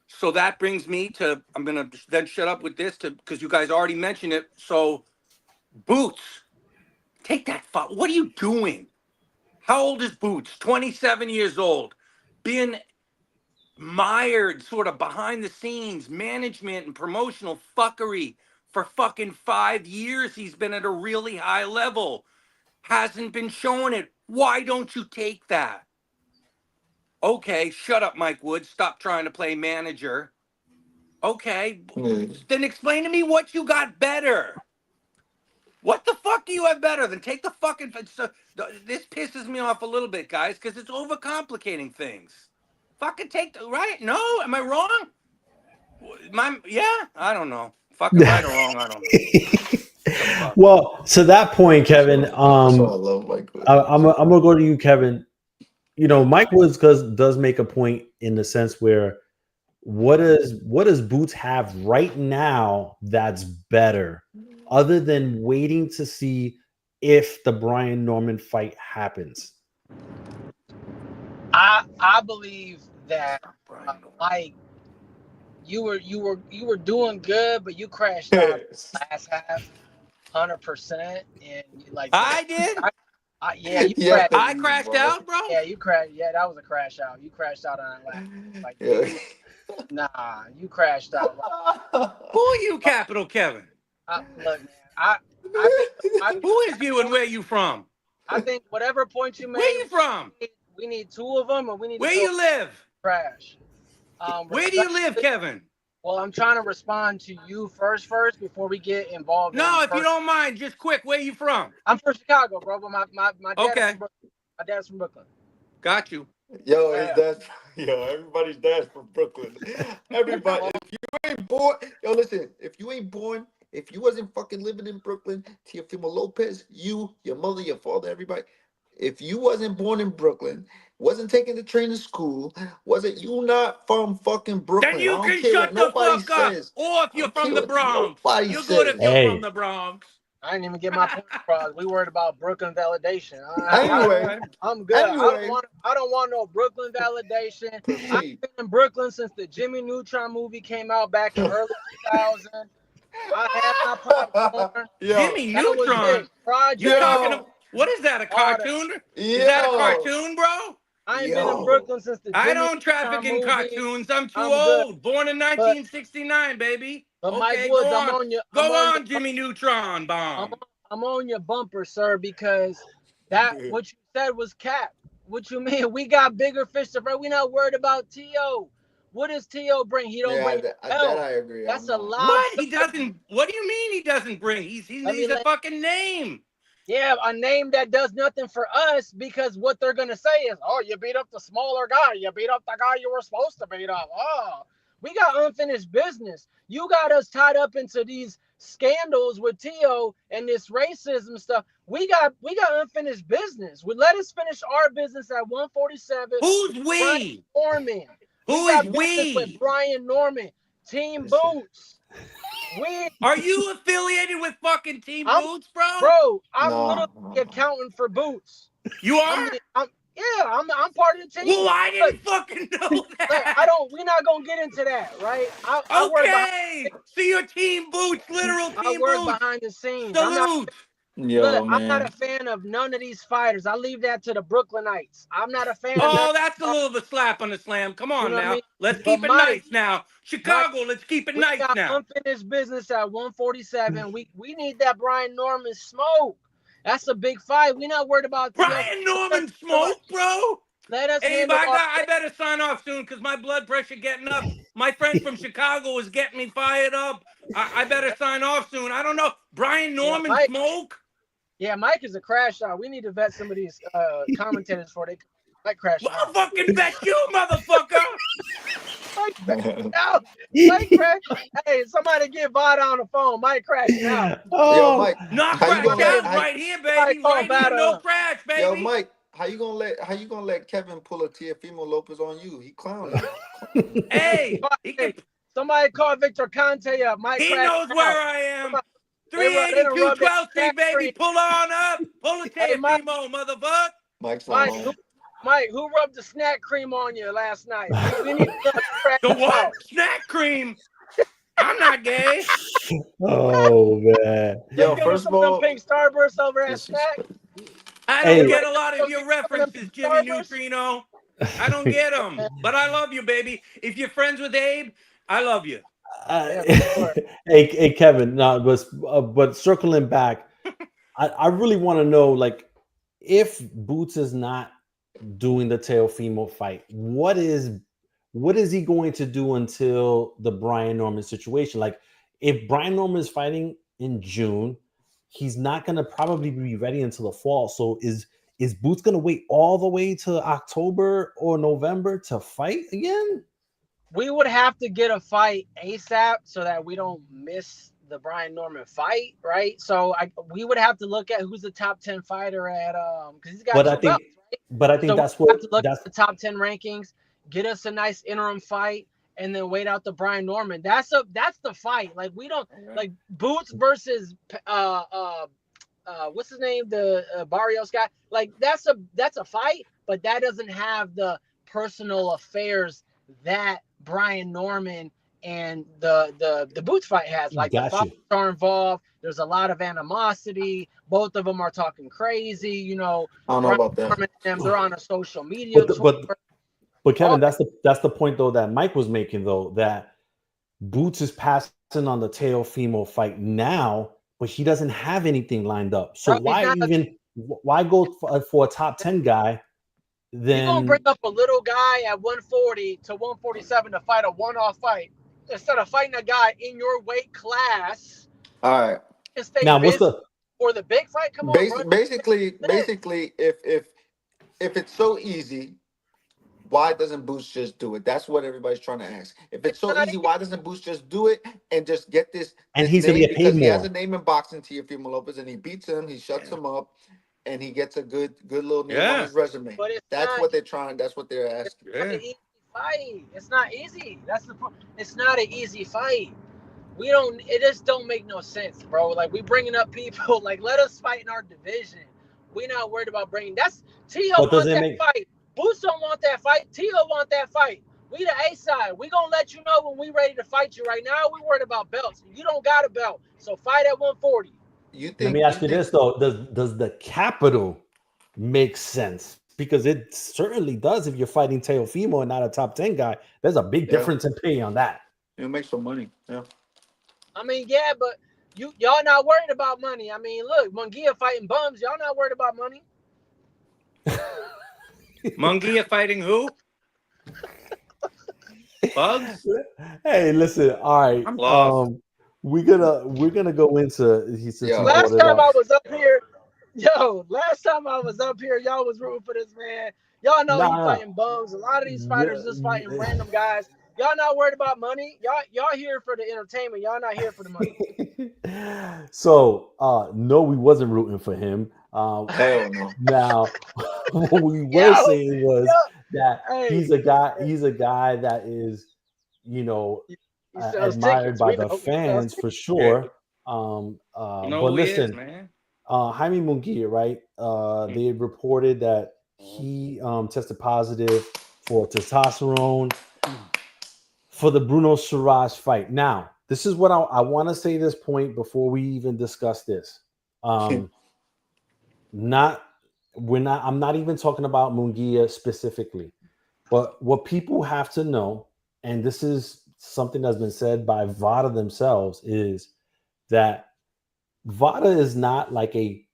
So that brings me to, I'm gonna then shut up with this because you guys already mentioned it. So Boots, take that fuck. What are you doing? How old is Boots? 27 years old. Been mired sort of behind the scenes, management and promotional fuckery for fucking 5 years. He's been at a really high level. Hasn't been showing it. Why don't you take that? Okay, shut up, Mike Woods. Stop trying to play manager. Okay, then explain to me what you got better. What the fuck do you have better than take the fucking... This pisses me off a little bit, guys, because it's overcomplicating things. Fucking take the... Right? No? Am I wrong? I don't know. Fucking right or wrong, I don't know. Well, to that point, Kevin, That's why I love Mike Woods. I'm gonna go to you, Kevin. Mike Woods does make a point in the sense where what does Boots have right now that's better, other than waiting to see if the Brian Norman fight happens? I believe that Mike, you were doing good, but you crashed out last half, 100%, and I did. Crashed. I crashed out, bro. Yeah, you crashed. Yeah, that was a crash out. You crashed out on that last. Nah, you crashed out. Who are you, Capital Kevin? Look, man, I think who is you and where you from? I think whatever point you made. Where you from? We need 2 of them, and we need. Where you live? Crash. Where do you live, Kevin? Well, I'm trying to respond to you first before we get involved. No, if you don't mind, just quick. Where you from? I'm from Chicago, bro. But my dad my dad's from Brooklyn. Got you. Yo, everybody's dad's from Brooklyn. Everybody. If you ain't born, listen. If you wasn't fucking living in Brooklyn, Teofimo Lopez, you, your mother, your father, everybody, if you wasn't born in Brooklyn, wasn't taking the train to school, wasn't you not from fucking Brooklyn? Then I you don't can care what shut the nobody fuck up. says. Or if I you're don't from care the what Bronx. nobody You're good if says. you're from Hey, the Bronx. I didn't even get my point across. We worried about Brooklyn validation. Anyway, I'm good. anyway, I don't want no Brooklyn validation. I've proceed. been in Brooklyn since the Jimmy Neutron movie came out back in early 2000. I had my popcorn. Yo, Jimmy That was Neutron. it. You Project, talking yo, about, what is that, a all that. cartoon? Is that a yo, cartoon, bro? I ain't been in yo. Brooklyn since the I Jimmy don't traffic Neutron in movie. cartoons. I'm too I'm good. old. Born in But 1969, baby. Mike Okay, Woods, go on. I'm Go on your on, Jimmy Neutron I'm bomb. I'm on your bumper, sir, because that what you said was cap. What you mean? We got bigger fish to fry. We not worried about T.O. What does T.O. bring? He don't Yeah, bring that hell. I agree. I'm That's a not. What? lobster. He doesn't, what do you mean he doesn't bring? Let me He's a let fucking name. Yeah, a name that does nothing for us because what they're gonna say is, "Oh, you beat up the smaller guy. You beat up the guy you were supposed to beat up." Oh, we got unfinished business. You got us tied up into these scandals with Tio and this racism stuff. We got unfinished business. Let us finish our business at 147. Who's Brian we? Norman. We Who is got business with we? Brian Norman. Team Boots. We Are you affiliated with fucking Team I'm Boots, bro? I'm literally No. accounting for Boots. You are? I'm part of the team. Well, I Look, didn't fucking know I that. don't we're not gonna get into that, right? I work behind Okay. So you're Team Boots, literal I Team work Boots. behind the scenes. Salute. Yo, I'm not man. a fan of none of these fighters. I leave that to the Brooklynites. I'm not a fan of none Oh, of that's a these, little of a slap on the slam. Come you on know what I now. mean? Let's But keep it nice now. Mike, Chicago, let's keep it we nice got now. unfinished business at 147. We need that Brian Norman smoke. That's a big fight. We're not worried about T.O. Brian Norman smoke, bro. Let us Hey, handle our I better sign off soon because my blood pressure getting up. My friend from Chicago is getting me fired up. I better sign off soon. I don't know. Brian Norman smoke? Yeah, Mike is a crash out. We need to vet some of these commentators before they might crash out. Motherfucking bet you, motherfucker. Mike out. Mike crash. Hey, somebody get Vada on the phone. Mike crashing out. Yo, oh, Mike, Not how you crash gonna let out right here, baby. call Right here, Vada no up. crash, baby. Yo, Mike, how you gonna let Kevin pull a Teofimo Lopez on you? He clowning. Hey, he can. Somebody call Victor Conte up. Mike He crash knows out. where I am. They done 382 rubbed that 12th Street, snack baby. cream. Pull on up. Pull a Hey, Mike, Teofimo, motherfucker. Mike's not home. Who rubbed the snack cream on you last night? We need to crash The what? out. Snack cream. I'm not gay. oh man. Yo, Let's give us first of all, some pink Starburst over that this is snack. I Hey. don't get a lot of your Some references, Jimmy Starburst? Neutrino. I don't get them. But I love you, baby. If you're friends with Abe, I love you. Sure. hey, Kevin. No, but circling back, I really want to know, like, if Boots is not doing the Teofimo fight, what is he going to do until the Brian Norman situation? Like, if Brian Norman is fighting in June, he's not going to probably be ready until the fall. So is Boots going to wait all the way to October or November to fight again? We would have to get a fight ASAP so that we don't miss the Brian Norman fight, right? So we would have to look at who's the top 10 fighter at because he's got two belts, right? But I think so that's we what have to look at the top 10 rankings, get us a nice interim fight, and then wait out the Brian Norman. That's the fight. Like, we don't like Boots versus what's his name, the Barrios guy. Like, that's a fight, but that doesn't have the personal affairs that Brian Norman and the Boots fight has. Like, the fathers are involved. There's a lot of animosity. Both of them are talking crazy. You know, I don't know about that. Norman and them, they're on a social media tour. But Kevin, that's the point though that Mike was making though, that Boots is passing on the Teofimo fight now, but he doesn't have anything lined up. So why go for a top 10 guy? Then you're gonna bring up a little guy at 140 to 147 to fight a one-off fight instead of fighting a guy in your weight class. All right. Now what's the big fight? Come on, basically, if it's so easy, why doesn't Boots just do it? That's what everybody's trying to ask. If it's so easy, why doesn't Boots just do it and just get this? And he's gonna get paid more. He has a name in boxing, Teofimo Lopez, and he beats him, he shuts him up, and he gets a good little name on Yeah. his resume. But it's That's not. what they're trying. That's what they're It's asking. not Yeah. an easy fight. It's not easy. That's the problem. It's not an easy fight. We don't. It just don't make no sense, bro. Like we bringing up people. Like let us fight in our division. We not worried about bringing. That's Tio But does want it that make fight. Boots don't want that fight. Tio want that fight. We the A side. We gonna let you know when we ready to fight you. Right now, we worried about belts. You don't got a belt, so fight at 140. You let me think? ask you this though. Does the capital make sense? Because it certainly does if you're fighting Teofimo and not a top 10 guy. There's a big Yeah. difference in pay on that. It'll make some money. Yeah. I mean, yeah, but y'all not worried about money. I mean, look, Munguia fighting bums. Y'all not worried about money. Munguia fighting who? Bugs? Hey, listen. All right. I'm lost. We're gonna go into since Yeah. you Last brought it time up. I was up here, last time I was up here, y'all was rooting for this man. Y'all know he Nah, fighting bums. A lot of these fighters just fighting yeah. random guys. Y'all not worried about money. Y'all here for the entertainment. Y'all not here for the money. So no, we wasn't rooting for him. Hell no. Now what we were Yo, saying was that hey, he's a guy that is, you know, he sells admired tickets. by We the know he sells fans tickets. for Yeah. sure. You know But who he is, listen, man. Jaime Munguia, right? They had reported that he tested positive for testosterone for the Bruno Siraj fight. Now, this is what I want to say this point before we even discuss this. I'm not even talking about Munguia specifically, but what people have to know, and this is something that's been said by VADA themselves, is that VADA is not like a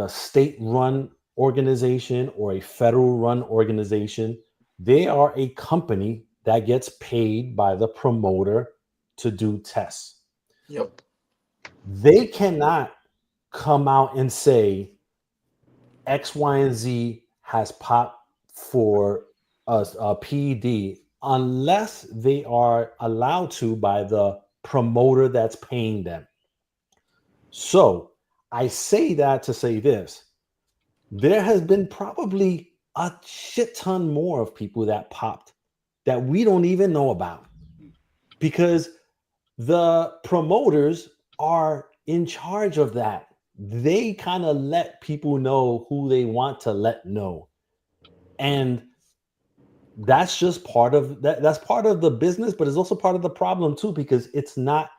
state-run organization or a federal-run organization. They are a company that gets paid by the promoter to do tests. Yep. They cannot come out and say X, Y, and Z has popped for a PED unless they are allowed to by the promoter that's paying them. So I say that to say this. There has been probably a shit ton more of people that popped that we don't even know about because the promoters are in charge of that. They kind of let people know who they want to let know. And that's just part of that. That's part of the business, but it's also part of the problem too, because it's not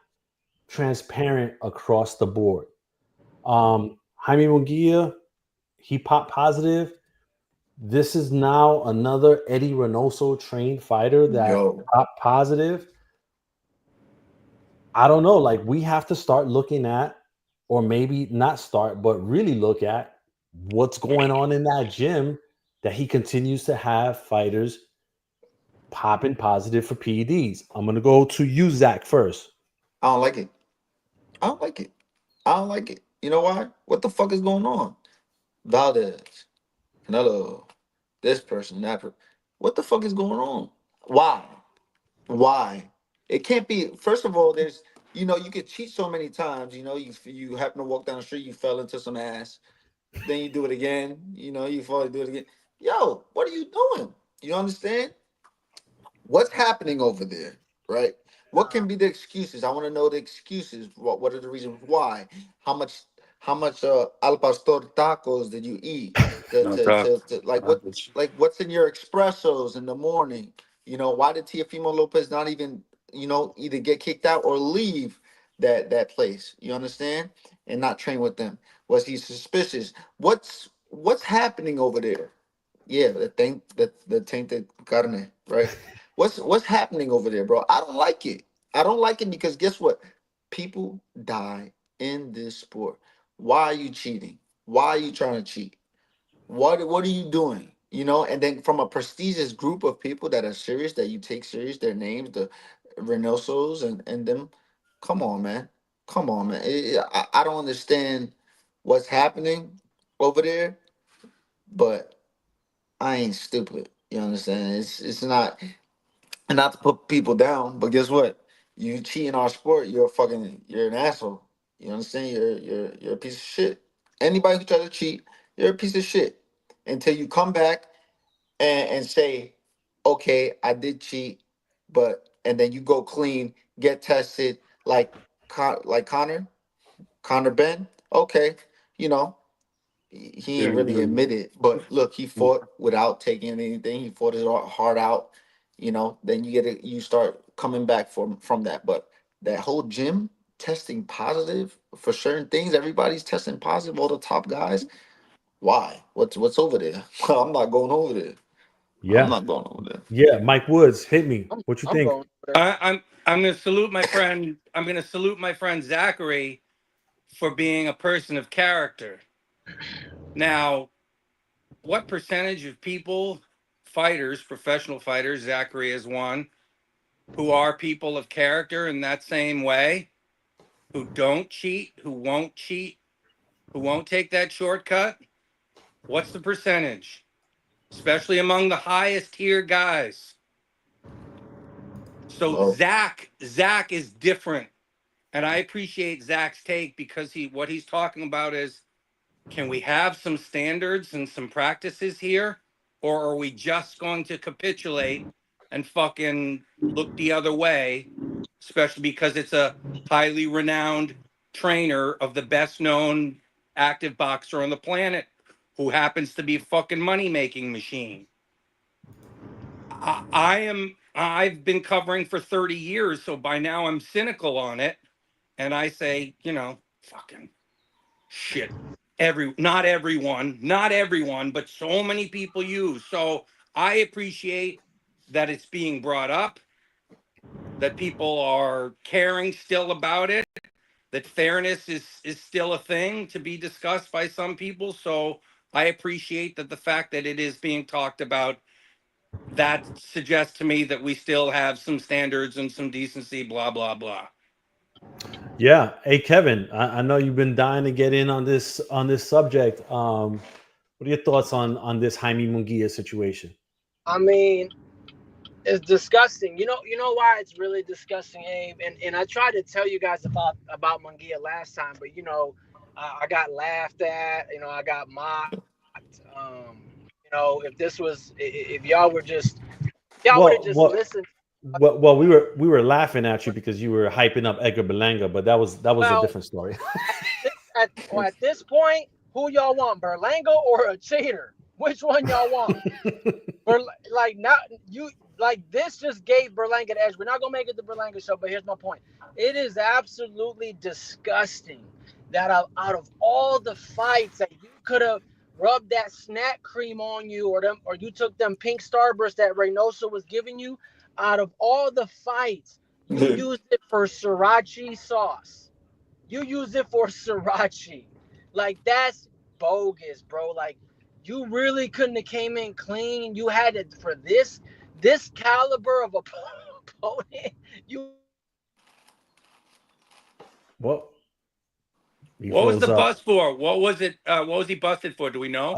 transparent across the board. Jaime Munguia, he popped positive. This is now another Eddie Reynoso trained fighter that popped positive. I don't know. Like, we have to start looking at, or maybe not start, but really look at what's going on in that gym that he continues to have fighters popping positive for PEDs. I'm going to go to you, Zach, first. I don't like it. I don't like it. I don't like it. You know why? What the fuck is going on? Valdez, Canelo, this person, that person. What the fuck is going on? Why? Why? It can't be. First of all, there's you could cheat so many times. You happen to walk down the street, you fell into some ass, then you do it again. You fall, do it again. Yo, what are you doing? You understand? What's happening over there, right? What can be the excuses? I want to know the excuses. What are the reasons why? How much al pastor tacos did you eat? No talk. What's in your espressos in the morning? Why did Teofimo Lopez not even either get kicked out or leave that place? You understand? And not train with them. Was he suspicious? What's happening over there? Yeah, the tainted carne, right? What's happening over there, bro? I don't like it. I don't like it because guess what? People die in this sport. Why are you cheating? Why are you trying to cheat? What are you doing? And then from a prestigious group of people that are serious, that you take serious, their names, the Reynosos and them. Come on, man. Come on, man. I don't understand what's happening over there, but I ain't stupid. You understand? It's not, and not to put people down, but guess what? You cheat in our sport, you're an asshole. You understand? You're a piece of shit. Anybody who tries to cheat You're a piece of shit until you come back and say, okay, I did cheat, but and then you go clean, get tested like Connor Ben. Okay, you know, he ain't really admitted, but look, he fought without taking anything. He fought his heart out. You know, then you start coming back from that. But that whole gym testing positive for certain things, everybody's testing positive. All the top guys. Why? What's over there? I'm not going over there. I'm Yeah. not going over there. Yeah. Mike Woods, hit me. What you I'm think? going there. I'm going to salute my friend. I'm going to salute my friend Zachary for being a person of character. Now, what percentage of people, fighters, professional fighters, Zachary is one, who are people of character in that same way, who don't cheat, who won't cheat, who won't take that shortcut? What's the percentage? Especially among the highest tier guys. So Well, Zach is different. And I appreciate Zach's take because what he's talking about is, can we have some standards and some practices here? Or are we just going to capitulate and fucking look the other way, especially because it's a highly renowned trainer of the best known active boxer on the planet who happens to be a fucking money making machine. I've been covering for 30 years, so by now I'm cynical on it. And I say, fucking shit. Not everyone, but so many people use. So I appreciate that it's being brought up, that people are caring still about it, that fairness is still a thing to be discussed by some people. So I appreciate that the fact that it is being talked about, that suggests to me that we still have some standards and some decency, blah, blah, blah. Yeah. Hey, Kevin, I know you've been dying to get in on this subject. What are your thoughts on this Jaime Munguia situation? I mean, it's disgusting. You know why it's really disgusting, Abe? And I tried to tell you guys about Munguia last time, but I got laughed at. I got mocked. If y'all would have Well, just well, listened. well, we were laughing at you because you were hyping up Edgar Berlanga, but that was a Well, different story. at this point, who y'all want, Berlanga or a cheater? Which one y'all want? Not you. Like, this just gave Berlanga the edge. We're not gonna make it the Berlanga show, but here's my point. It is absolutely disgusting that out of all the fights that you could have rubbed that snack cream on you, or you took them pink Starburst that Reynoso was giving you, out of all the fights, you used it for sriracha sauce. You use it for sriracha. Like, that's bogus, bro. Like, you really couldn't have came in clean. You had it for this caliber of opponent. You Well, he What was the froze up. bust for? What was it? What was he busted for? Do we know?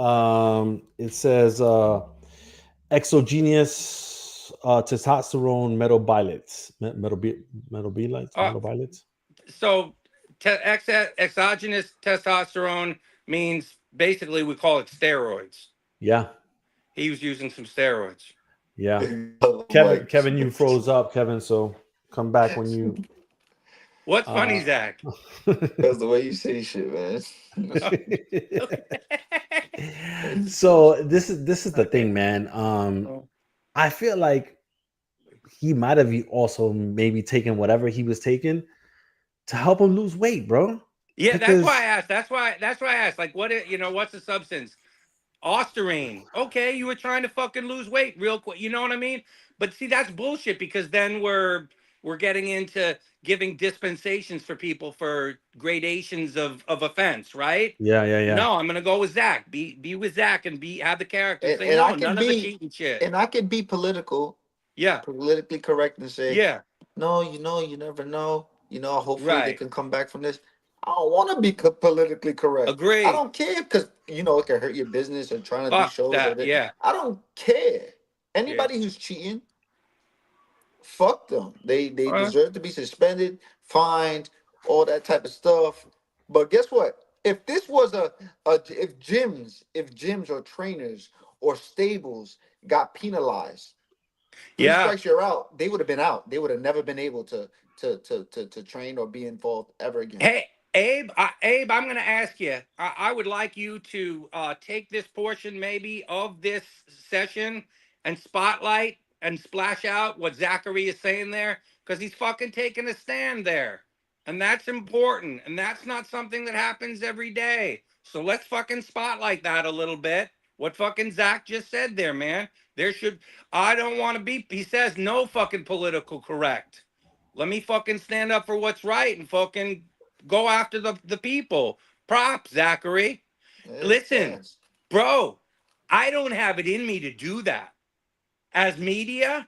It says exogenous testosterone metabolites. Uh, Metabolites. so exogenous testosterone means basically we call it steroids. Yeah, He was using some steroids. yeah. Mike, Kevin, you froze up, Kevin. So come back when you. What's funny, Zach? that's the way you say shit, man. So this is the thing, man. I feel like he might have also maybe taken whatever he was taking to help him lose weight, bro. Yeah, that's why I Because asked. That's why I asked. Like, what's the substance? Ostarine. Okay, you were trying to fucking lose weight real quick. You know what I mean? But see, that's bullshit because then we're getting into giving dispensations for people for gradations of offense, right? yeah. No, I'm gonna go with Zach. Be with Zach and have the character. Say And I no, can none of the be cheating shit. and I can be Yeah, politically correct and say, yeah, no, you never know. Hopefully they right. can come back from this. I don't want to be politically correct. I Agree. don't care because it can hurt your business or trying to do Fuck shows or that. that. Yeah, I don't care. yeah. Anybody who's cheating, fuck them. They Uh, deserve to be suspended, fined, all that type of stuff. But guess what? if this was if gyms or trainers or stables got penalized, three Yeah. strikes you're out, they would have been out. They would have never been able to train or be involved ever again. Hey, Abe, I'm going to ask you. I would like you to take this portion maybe of this session and spotlight and splash out what Zachary is saying there, because he's fucking taking a stand there. And that's important. And that's not something that happens every day. So let's fucking spotlight that a little bit. What fucking Zach just said there, man. I don't want to be, he says no fucking political correct. Let me fucking stand up for what's right and fucking go after the people. Props, Zachary. Yes, Listen, yes. bro, I don't have it in me to do that. As media,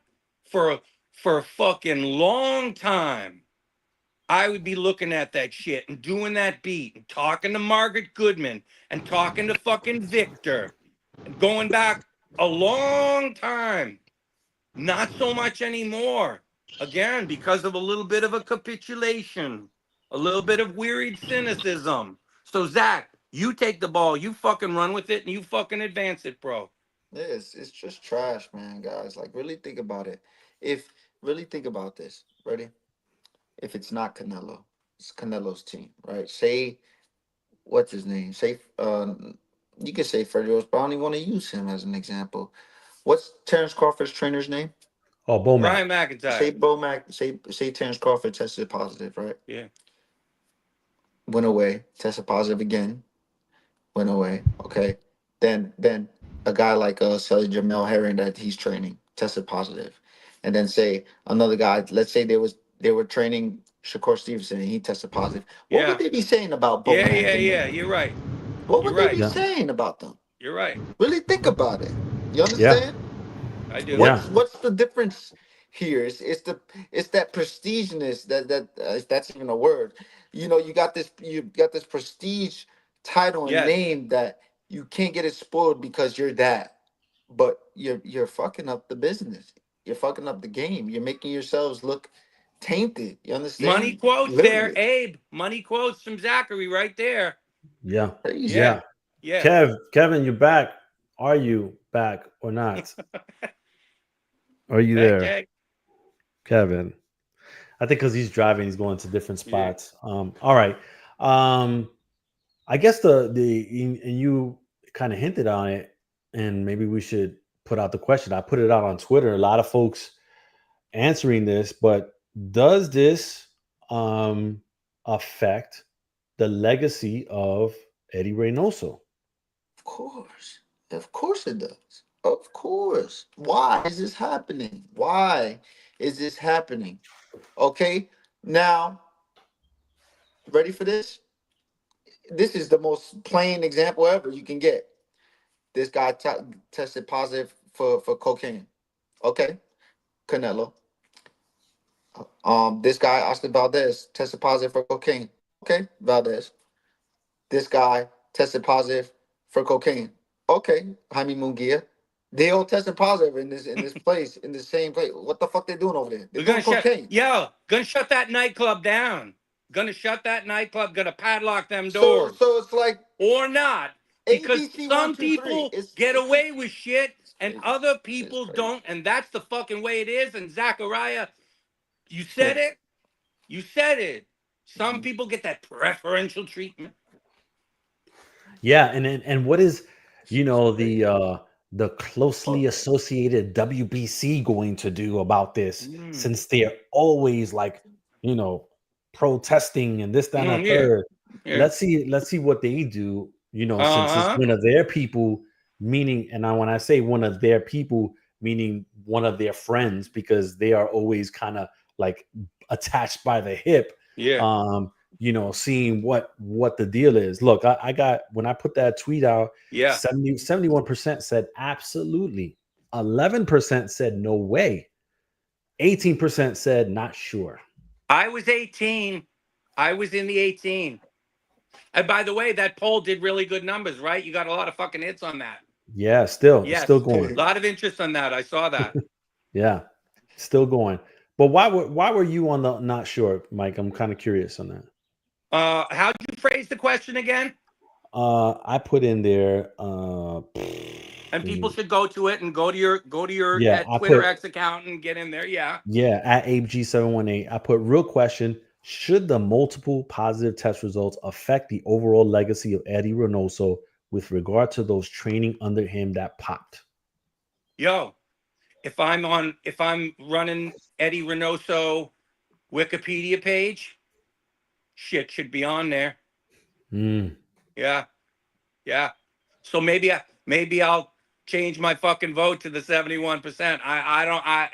for a fucking long time, I would be looking at that shit and doing that beat and talking to Margaret Goodman and talking to fucking Victor and going back a long time. Not so much anymore. Again, because of a little bit of a capitulation, a little bit of wearied cynicism. So, Zach, you take the ball, you fucking run with it, and you fucking advance it, bro. Yeah, it's just trash, man, guys. Like, really think about it. If really think about this, ready? If it's not Canelo, it's Canelo's team, right? Say what's his name? Say you could say Freddie Rose, but I don't even want to use him as an example. What's Terrence Crawford's trainer's name? Oh, Bomac. Ryan McIntyre. Say Bomac. Say Terrence Crawford tested positive, right? Yeah. Went away, tested positive again, went away. Okay, then a guy like Sally Jamel Herring that he's training tested positive, and then say another guy. Let's say they were training Shakur Stevenson and he tested positive. What would Yeah. they be saying about Yeah, Bomac? yeah. You're right. What You're would they right. be Yeah. saying about them? You're right. Really think about it. You Yeah. understand? I do. Yeah. What's the difference here? It's that prestigeness that if that's even a word. You know, you got this prestige title and Yes. name that you can't get it spoiled because you're that. But you're fucking up the business. You're fucking up the game. You're making yourselves look tainted. You understand? Money quotes there, Literally. Abe. Money quotes from Zachary right there. Yeah. Crazy. Yeah. Yeah. Yeah. Kevin, you back? Are you back or not? Are you Bang, there, tag. Kevin? I think because he's driving, he's going to different Yeah. spots. All right. I guess and you kind of hinted on it, and maybe we should put out the question. I put it out on Twitter. A lot of folks answering this, but does this affect the legacy of Eddie Reynoso? Of course it does. Of course. Why is this happening? Why is this happening? Okay. Now, ready for this? This is the most plain example ever you can get. This guy tested positive for cocaine. Okay. Canelo. This guy, Oscar Valdez, tested positive for cocaine. Okay, Valdez. This guy tested positive for cocaine. Okay, Jaime Munguia. They all tested positive in this place, in the same place. What the fuck they doing over there? They're We're doing cocaine. gonna shut that nightclub down. Gonna shut that nightclub, gonna padlock them So doors. it's like Or not. Because ABC some 1, 2, 3. people It's get just away with shit and crazy. other It's people crazy. don't, and that's the fucking way it is. And Zachariah, you said it. You said it. Some people get that preferential treatment. Yeah, and what is the closely associated WBC going to do about this? Since they're always like protesting and this, that, and a Yeah. third. Yeah. Let's see what they do. Since it's one of their people, meaning, and when I say one of their people, meaning one of their friends, because they are always kind of like attached by the hip. Yeah. Seeing what the deal is. Look, I got, when I put that tweet out, Yeah. 71% said absolutely, 11% said no way, 18% said not sure. I was 18. I was in the 18. And by the way, that poll did really good numbers, right? You got a lot of fucking hits on that. Yeah, still A going. lot of interest on that. I saw that. Yeah, still going. But why were you on the not sure, Mike? I'm kind of curious on that. How'd you phrase the question again? I put in there. And people should go to it and go to your Yeah, I Twitter put X account and get in there. Yeah. at AbeG718. I put real question: should the multiple positive test results affect the overall legacy of Eddie Reynoso with regard to those training under him that popped? Yo, if I'm running Eddie Reynoso Wikipedia page, shit should be on there. Mm. Yeah. Yeah. So maybe I'll change my fucking vote to the 71%. I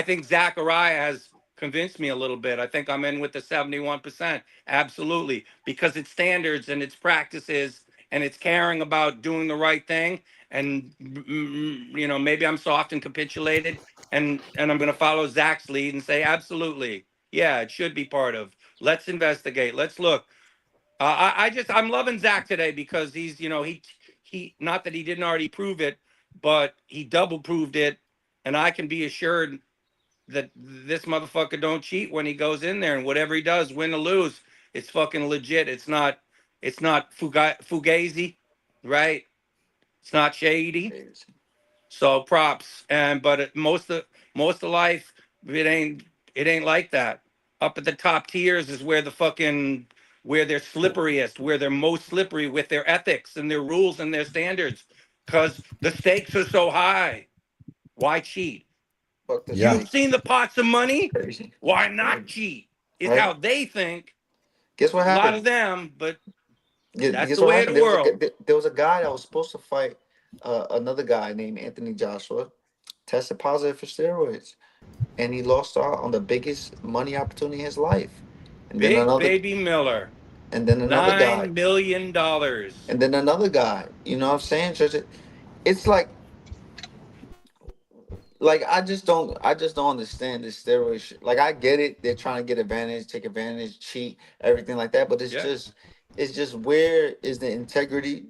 think Zachariah has convinced me a little bit. I think I'm in with the 71%. Absolutely. Because it's standards and it's practices and it's caring about doing the right thing. And maybe I'm soft and capitulated and I'm gonna follow Zach's lead and say absolutely. Yeah, it should be part of. Let's investigate. Let's look. I'm loving Zach today because he's, he not that he didn't already prove it, but he double proved it, and I can be assured that this motherfucker don't cheat when he goes in there, and whatever he does, win or lose, it's fucking legit. It's not fugazi, right? It's not shady. So props, but most of life, it ain't like that. Up at the top tiers is where they're slipperiest, where they're most slippery with their ethics and their rules and their standards, because the stakes are so high. Why cheat? Fuck the Yeah. You've seen the pots of money. Crazy. Why not cheat? Is Right. how they think. Guess what A lot happened? of them, but that's Guess the what way of happened? the world. There was a guy that was supposed to fight another guy named Anthony Joshua, tested positive for steroids, and he lost out on the biggest money opportunity in his life. And then Big another, Baby Miller, and then another guy, $9 million. and then another guy. You know what I'm saying? It's like I just don't understand this steroid shit. Like I get it, they're trying to get advantage, take advantage, cheat, everything like that. But Yeah. it's just where is the integrity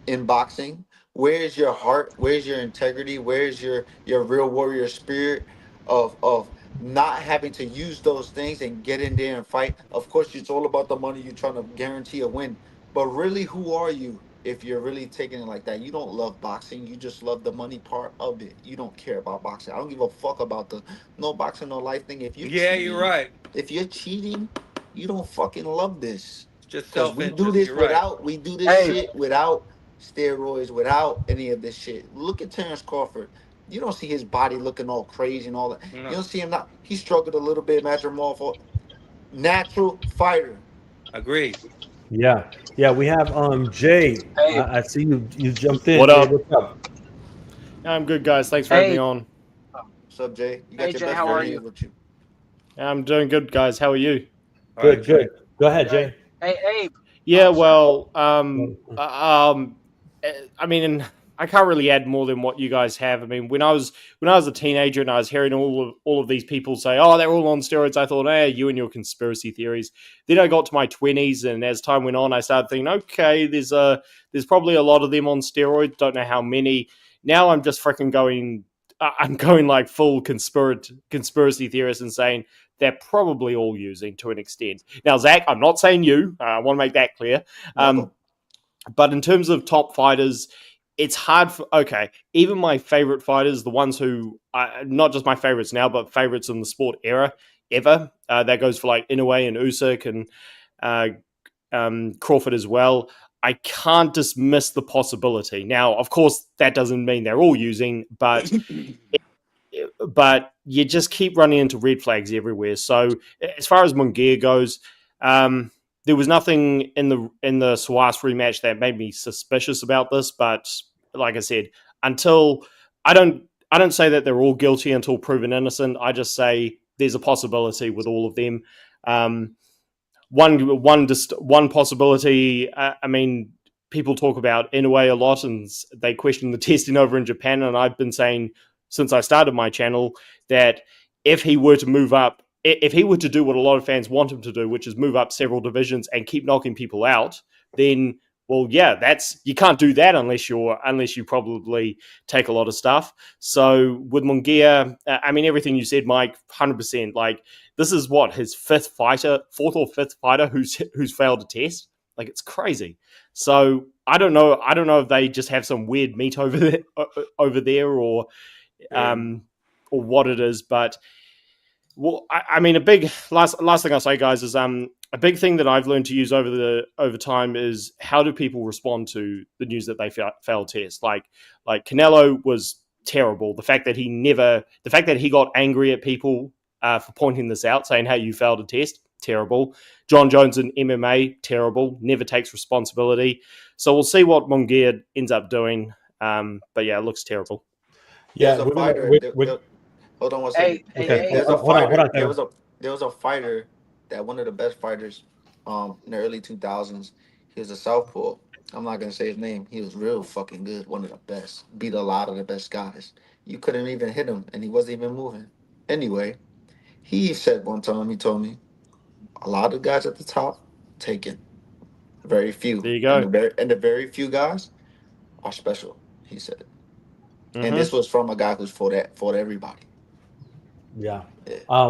in boxing? Where's your heart? Where's your integrity? Where's your real warrior spirit of not having to use those things and get in there and fight? Of course, it's all about the money. You're trying to guarantee a win, but really, who are you if you're really taking it like that? You don't love boxing. You just love the money part of it. You don't care about boxing. I don't give a fuck about the no boxing, no life thing. Yeah, you're right. If you're cheating, you don't fucking love this. It's just Because we do self-interest. this You're right. we do this Hey. shit without steroids, without any of this shit. Look at Terrence Crawford. You don't see his body looking all crazy and all that. No. You don't see him not. He struggled a little bit, metamorpho. Natural fighter. Agreed. Yeah. We have Jay. Hey. I see you jumped in. What Jay, up? what's up? I'm good, guys. Thanks for having Hey. me on. What's up, Jay? You got Hey, your Jay, best how friend are here you? with you. I'm doing good, guys. How are you? All right, Good, Jay. good. Go ahead, Jay. Hey, Abe. Yeah, Oh, sorry. well, I mean, I can't really add more than what you guys have. I mean, when I was a teenager and I was hearing all of these people say, "Oh, they're all on steroids," I thought, "Hey, you and your conspiracy theories." Then I got to my 20s, and as time went on, I started thinking, "Okay, there's probably a lot of them on steroids. Don't know how many." Now I'm just freaking going. I'm going like full conspiracy theorist and saying they're probably all using to an extent. Now, Zach, I'm not saying you. I want to make that clear. No. But in terms of top fighters, it's hard for, okay, even my favorite fighters, the ones who, not just my favorites now, but favorites in the sport era, ever, that goes for like Inoue and Usyk and Crawford as well. I can't dismiss the possibility. Now, of course, that doesn't mean they're all using, but you just keep running into red flags everywhere. So as far as Munguia goes, there was nothing in the Suarez rematch that made me suspicious about this. But like I said, until I don't say that they're all guilty until proven innocent. I just say there's a possibility with all of them. One possibility. I mean, people talk about Inoue a lot, and they question the testing over in Japan. And I've been saying since I started my channel that if he were to move up, if he were to do what a lot of fans want him to do, which is move up several divisions and keep knocking people out, then well, yeah, you can't do that unless you probably take a lot of stuff. So with Munguia, I mean, everything you said, Mike, 100%. Like this is what his fourth or fifth fighter who's failed a test. Like, it's crazy. So I don't know. I don't know if they just have some weird meat over there, or what it is. But well, I mean, a big last thing I'll say, guys, is a big thing that I've learned to use over time is how do people respond to the news that they failed test. Like Canelo was terrible. The fact that he got angry at people for pointing this out, saying, "Hey, you failed a test." Terrible. John Jones in MMA, terrible. Never takes responsibility. So we'll see what Munguia ends up doing. But yeah, it looks terrible. There's Yeah, a fighter. Hold on one second. There's a fighter. There was a fighter that one of the best fighters in the early 2000s. He was a southpaw. I'm not gonna say his name. He was real fucking good. One of the best. Beat a lot of the best guys. You couldn't even hit him, and he wasn't even moving. Anyway, he said one time, he told me, a lot of the guys at the top taken. Very few. There you go. And the very few guys are special, he said. Mm-hmm. And this was from a guy who's fought everybody. Yeah.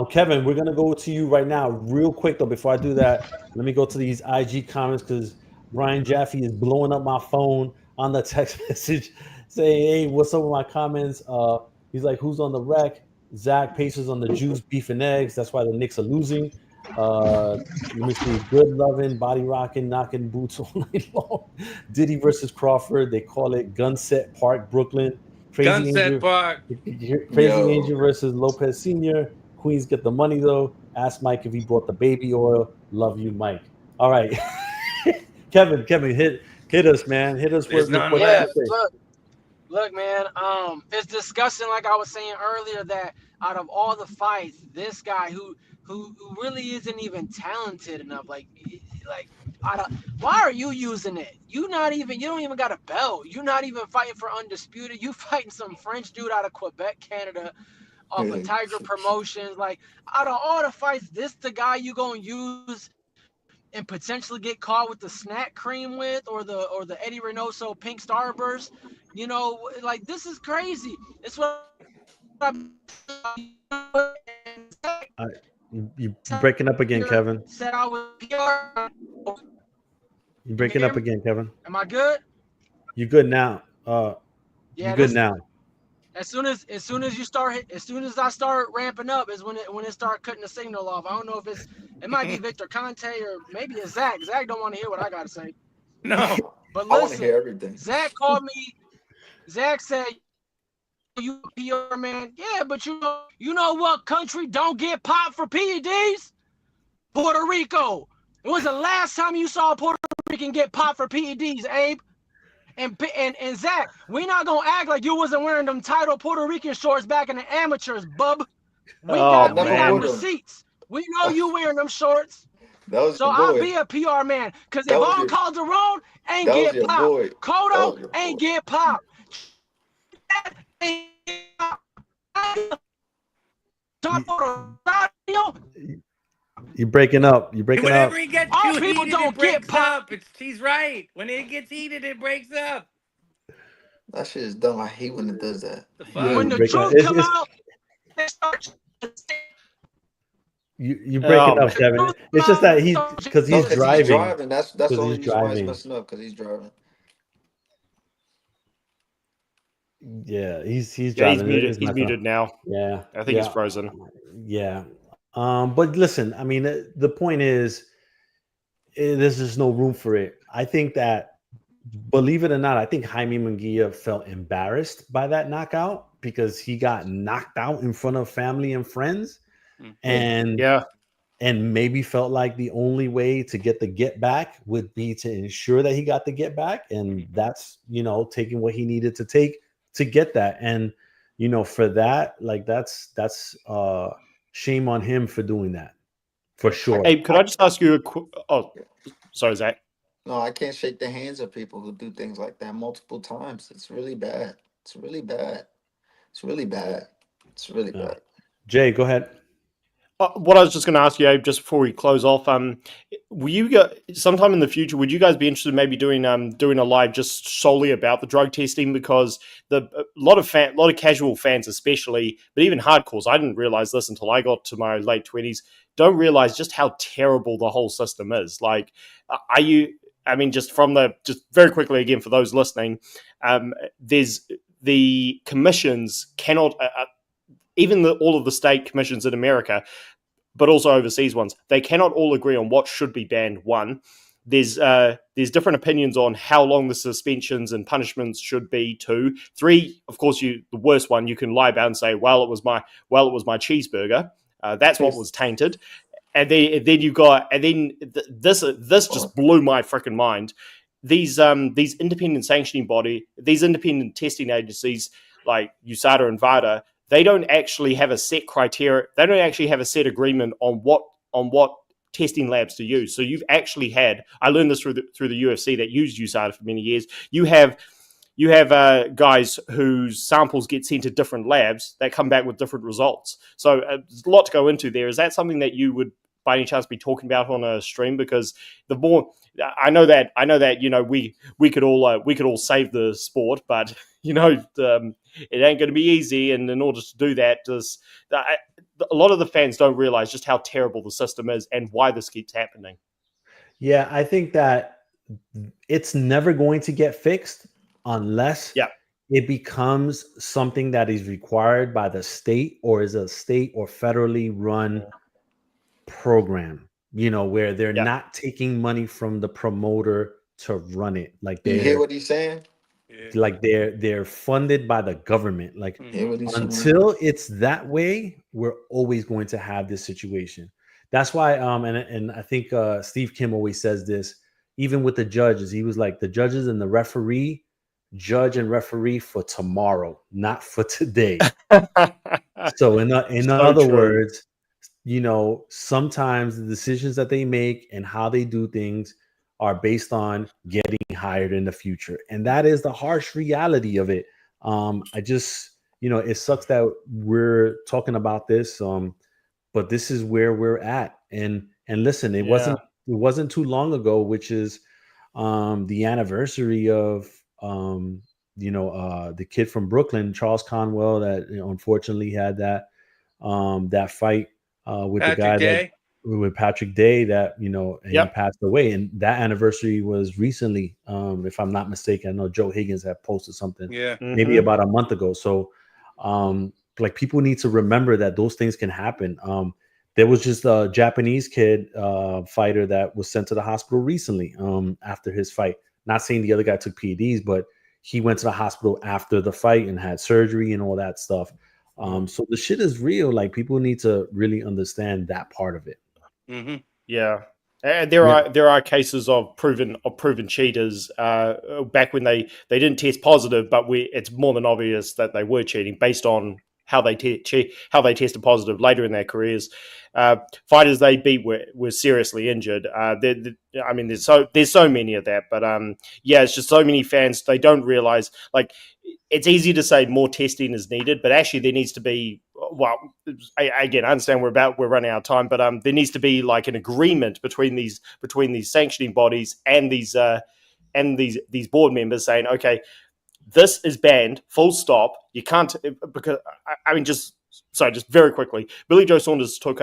Kevin, we're gonna go to you right now, real quick though. Before I do that, let me go to these IG comments because Ryan Jaffe is blowing up my phone on the text message saying, "Hey, what's up with my comments?" He's like, "Who's on the wreck?" Zach Pacers on the juice, beef and eggs. That's why the Knicks are losing. Let me see. Good loving, body rocking, knocking boots all night long. Diddy versus Crawford. They call it Gunset Park, Brooklyn. Gunset Park. Crazy Angel versus Lopez Sr. Queens get the money though. Ask Mike if he brought the baby oil. Love you, Mike. All right. Kevin, hit us, man. Hit us with what you have to say. Look, man. It's disgusting, like I was saying earlier, that out of all the fights, this guy who really isn't even talented enough, why are you using it? You don't even got a belt. You're not even fighting for undisputed. You fighting some French dude out of Quebec, Canada, off of Tiger Promotions. Like, out of all the fights, this the guy you gonna use and potentially get caught with the snack cream with, or the Eddie Reynoso pink starburst. You know, like, this is crazy. It's what I'm. You're breaking up again, Kevin. Said I was PR. You're breaking up again, Kevin. Am I good? You're good now. You're good now. As soon as I start ramping up is when it start cutting the signal off. I don't know if it might be Victor Conte or maybe it's Zach. Zach don't want to hear what I gotta say. No. But I want to hear listen, everything. Zach called me. Zach said, "You PR man, yeah, but you know what country don't get popped for PEDs? Puerto Rico. When was the last time you saw a Puerto Rican get popped for PEDs, Abe? And Zach, we not gonna act like you wasn't wearing them title Puerto Rican shorts back in the amateurs, bub. We got receipts. We know you wearing them shorts. So I'll be a PR man, because if on Calderon ain't get popped, Cotto ain't get popped. You're breaking up. Whenever he gets All too people heated, don't it breaks get popped. up. He's right. When it gets heated, it breaks up. That shit is dumb. I hate when it does that. When the truth come out, they start. You breaking up, Kevin. It's just that he's driving. That's the only reason why he's messing up, because he's driving. Yeah, he's driving. He's muted now. Yeah, I think he's frozen. Yeah. But listen, I mean, the point is, there's just no room for it. I think that, believe it or not, I think Jaime Munguia felt embarrassed by that knockout because he got knocked out in front of family and friends, and maybe felt like the only way to get the get back would be to ensure that he got the get back, and that's taking what he needed to take to get that, and for that, like that's shame on him for doing that, for sure. Hey, could I just ask you a quick? Oh, sorry, Zach. No, I can't shake the hands of people who do things like that multiple times. It's really bad. It's really bad. Jay, go ahead. What I was just going to ask you, Abe, just before we close off, will you sometime in the future, would you guys be interested in maybe doing a live just solely about the drug testing? Because a lot of casual fans, especially, but even hardcores, I didn't realize this until I got to my late 20s. Don't realize just how terrible the whole system is. Like, I mean, just very quickly again for those listening, there's the commissions cannot, even all of the state commissions in America, but also overseas ones, they cannot all agree on what should be banned. One, there's different opinions on how long the suspensions and punishments should be. 2, 3, of course, the worst one you can lie about and say, it was my cheeseburger. That's what was tainted. And then you got, and then this just blew my freaking mind. These independent sanctioning these independent testing agencies like USADA and VADA, they don't actually have a set criteria. They don't actually have a set agreement on what testing labs to use. So you've actually had, I learned this through the UFC that used USADA for many years. You have guys whose samples get sent to different labs that come back with different results. So there's a lot to go into there. Is that something that you would by any chance be talking about on a stream? Because the more I know that we could all save the sport, but it ain't going to be easy. And in order to do that, a lot of the fans don't realize just how terrible the system is and why this keeps happening. Yeah, I think that it's never going to get fixed unless it becomes something that is required by the state or is a state or federally run program, where they're not taking money from the promoter to run it. Like, you hear what he's saying? Like they're funded by the government. Like, until it's that way, we're always going to have this situation. That's why and I think Steve Kim always says this, even with the judges. He was like, the judges and the referee judge and referee for tomorrow, not for today. So in other words, sometimes the decisions that they make and how they do things are based on getting hired in the future. And that is the harsh reality of it. I just, it sucks that we're talking about this, but this is where we're at. And listen, it wasn't too long ago, which is the anniversary of the kid from Brooklyn, Charles Conwell, that unfortunately had that fight with Patrick the guy Day. With Patrick Day, that he passed away, and that anniversary was recently, if I'm not mistaken. I know Joe Higgins had posted something maybe about a month ago. So like, people need to remember that those things can happen. There was just a Japanese kid fighter that was sent to the hospital recently after his fight. Not saying the other guy took PEDs, but he went to the hospital after the fight and had surgery and all that stuff. So the shit is real. Like, people need to really understand that part of it. Mm-hmm. Yeah. And there are cases of proven cheaters back when they didn't test positive, but it's more than obvious that they were cheating based on how they tested positive later in their careers. Fighters they beat were seriously injured. There's so many of that, but it's just so many fans, they don't realize, like, it's easy to say more testing is needed, but actually there needs to be, I understand we're running out of time, but there needs to be like an agreement between these sanctioning bodies and these board members saying, okay, this is banned, full stop. You can't, because just very quickly, Billy Joe Saunders took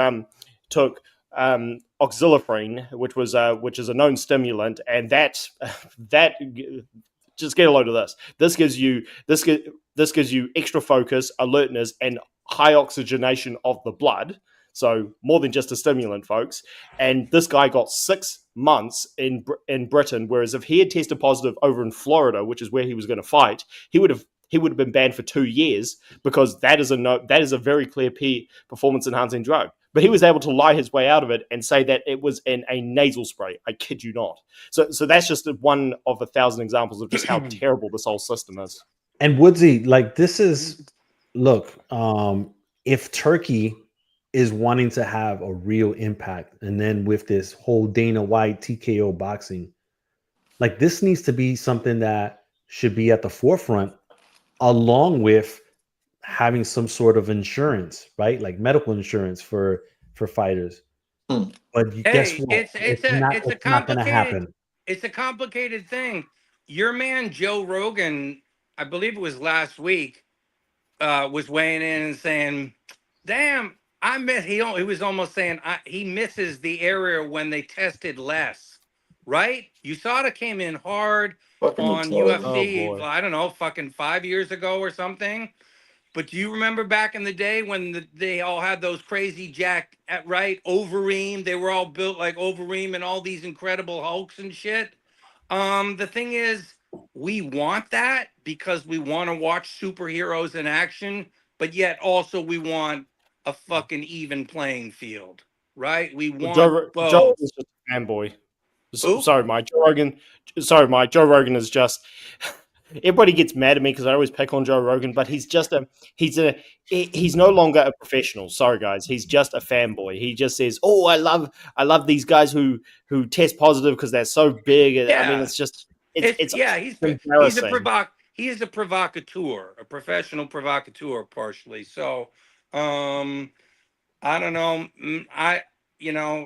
oxaliprine, which is a known stimulant, and that just get a load of this. This gives you extra focus, alertness, and high oxygenation of the blood. So more than just a stimulant, folks. And this guy got 6 months in Britain, whereas if he had tested positive over in Florida, which is where he was going to fight, he would have been banned for 2 years, because that is a very clear performance enhancing drug. But he was able to lie his way out of it and say that it was in a nasal spray. I kid you not. So that's just one of 1,000 examples of just how terrible this whole system is. And Woodsy, like, this is, look, if Turkey is wanting to have a real impact, and then with this whole Dana White TKO boxing, like, this needs to be something that should be at the forefront, along with having some sort of insurance, right? Like medical insurance for fighters. But guess what? It's not going to happen. It's a complicated thing. Your man Joe Rogan, I believe it was last week, was weighing in and saying, "Damn, he was almost saying he misses the area when they tested less, right? USADA came in hard Fucking on retarded. Oh, UFC, boy. I don't know, fucking 5 years ago or something. But do you remember back in the day when they all had those crazy right? Overeem. They were all built like Overeem and all these incredible Hulks and shit. The thing is, we want that because we want to watch superheroes in action, but yet also we want a fucking even playing field, right? We want Joe both. Rogan's just a fanboy. Who? Sorry, Mike. Joe Rogan is just. Everybody gets mad at me because I always pick on Joe Rogan, but he's no longer a professional. Sorry, guys. He's just a fanboy. He just says, "Oh, I love these guys who test positive because they're so big." I mean, Yeah. it's just it's Yeah, he's a embarrassing. he is a provocateur, a professional provocateur partially. So I don't know.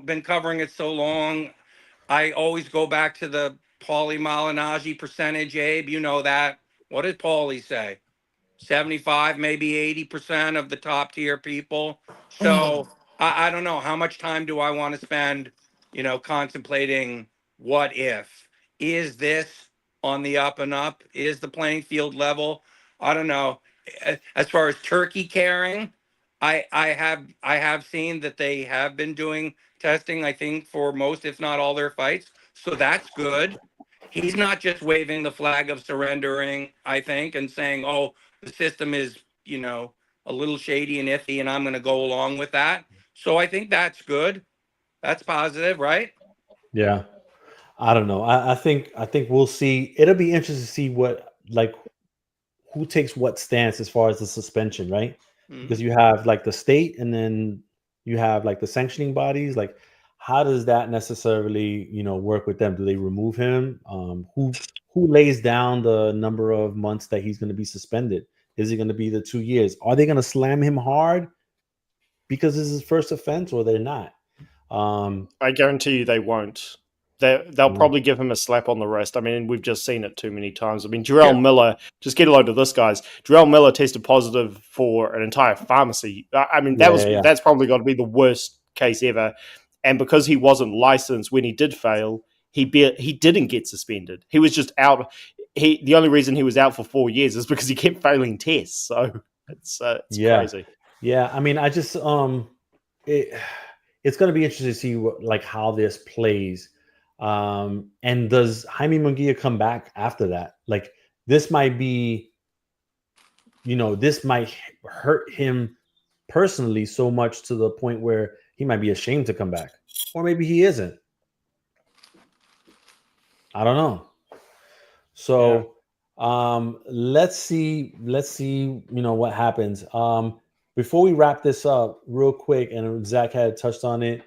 Been covering it so long. I always go back to the Paulie Malignaggi percentage, Abe. You know that. What did Paulie say? 75, maybe 80% of the top tier people. So I don't know. How much time do I want to spend, contemplating what if? Is this on the up and up? Is the playing field level? I don't know. As far as turkey caring, I have seen that they have been doing testing, I think, for most, if not all, their fights. So that's good. He's not just waving the flag of surrendering, I think, and saying, oh, the system is, a little shady and iffy, and I'm going to go along with that. So I think that's good. That's positive, right? Yeah. I don't know. I think we'll see. It'll be interesting to see who takes what stance as far as the suspension, right? Because you have like the state, and then you have like the sanctioning bodies. Like, how does that necessarily work with them? Do they remove him? Who lays down the number of months that he's going to be suspended? Is it going to be the 2 years? Are they going to slam him hard because this is his first offense, or they're not? I guarantee you they won't. They'll probably give him a slap on the wrist. I mean, we've just seen it too many times. I mean, Jarrell Miller, just get a load of this, guys. Jarrell Miller tested positive for an entire pharmacy. I mean, that's probably got to be the worst case ever. And because he wasn't licensed when he did fail, he didn't get suspended. He was just out. The only reason he was out for 4 years is because he kept failing tests. So it's crazy. Yeah, I mean, I just it's going to be interesting to see how this plays. And does Jaime Munguia come back after that? Like, this might be, this might hurt him personally so much to the point where he might be ashamed to come back, or maybe he isn't. I don't know. So, let's see, what happens. Before we wrap this up real quick, and Zach had touched on it,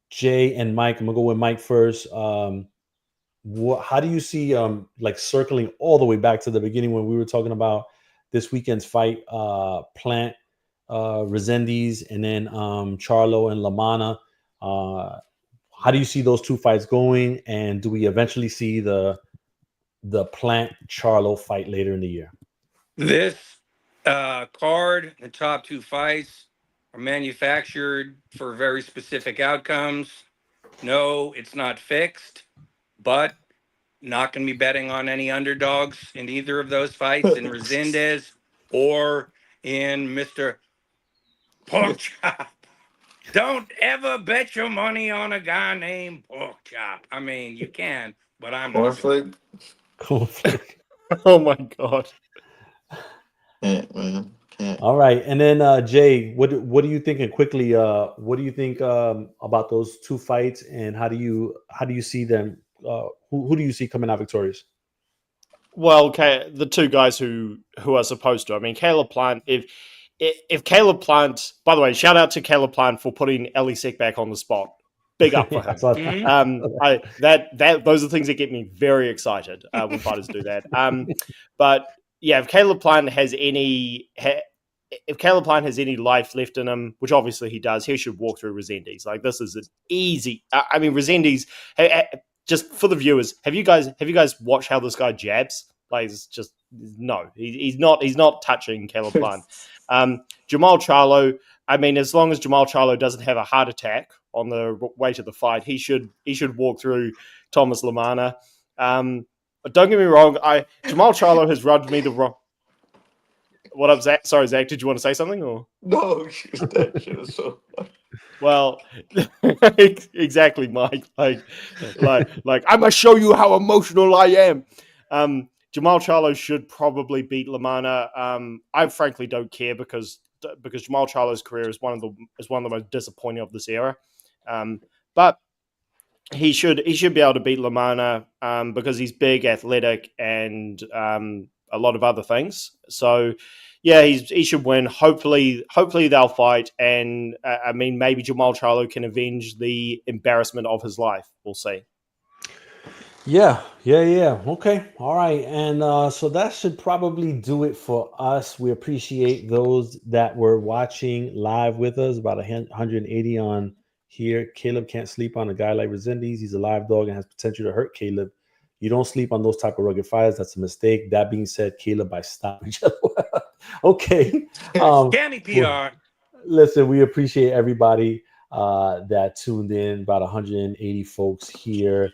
Jay and Mike, I'm gonna go with Mike first. How do you see circling all the way back to the beginning when we were talking about this weekend's fight, Plant, Resendiz, and then Charlo and Lamana? How do you see those two fights going, and do we eventually see the Plant Charlo fight later in the year? This card, the top two fights, are manufactured for very specific outcomes. No, it's not fixed, but not going to be betting on any underdogs in either of those fights, in Resendiz or in Mr. Pork Chop. Don't ever bet your money on a guy named Pork Chop. I mean, you can, but I'm not. Cornflake. Oh my God. Can't, man. Can't. All right, and then Jay, what are you thinking quickly? What do you think about those two fights, and how do you see them? Who do you see coming out victorious? Well, okay, the two guys who are supposed to. I mean, Caleb Plant. If Caleb Plant, by the way, shout out to Caleb Plant for putting Ellie Sek back on the spot. Big up for him. Those are things that get me very excited when fighters do that. But yeah, if Caleb Plant has any life left in him, which obviously he does, he should walk through Resendiz. Like, this is an easy. I mean, Resendiz. Just for the viewers, have you guys watched how this guy jabs? Like, it's just no. He's not touching Caleb Plant. Jamal Charlo. I mean, as long as Jamal Charlo doesn't have a heart attack on the way to the fight, he should walk through Thomas Lamana. But don't get me wrong, Jamal Charlo has rubbed me the wrong. What up, Zach? Sorry, Zach, did you want to say something? Or No, that shit is so funny. well, exactly, Mike. Like I'm gonna show you how emotional I am. Jamal Charlo should probably beat Lamana. I frankly don't care because Jamal Charlo's career is one of the most disappointing of this era. But he should be able to beat Lamana because he's big, athletic, and a lot of other things. So yeah, he should win. Hopefully they'll fight, and I mean maybe Jamal Charlo can avenge the embarrassment of his life. We'll see. Yeah. Okay. All right. And so that should probably do it for us. We appreciate those that were watching live with us, about 180 on here. Caleb can't sleep on a guy like Resendiz. He's a live dog and has potential to hurt Caleb. You don't sleep on those type of rugged fighters. That's a mistake. That being said, Caleb, I stopped each other. Okay. Scammy PR. Listen, we appreciate everybody that tuned in, about 180 folks here.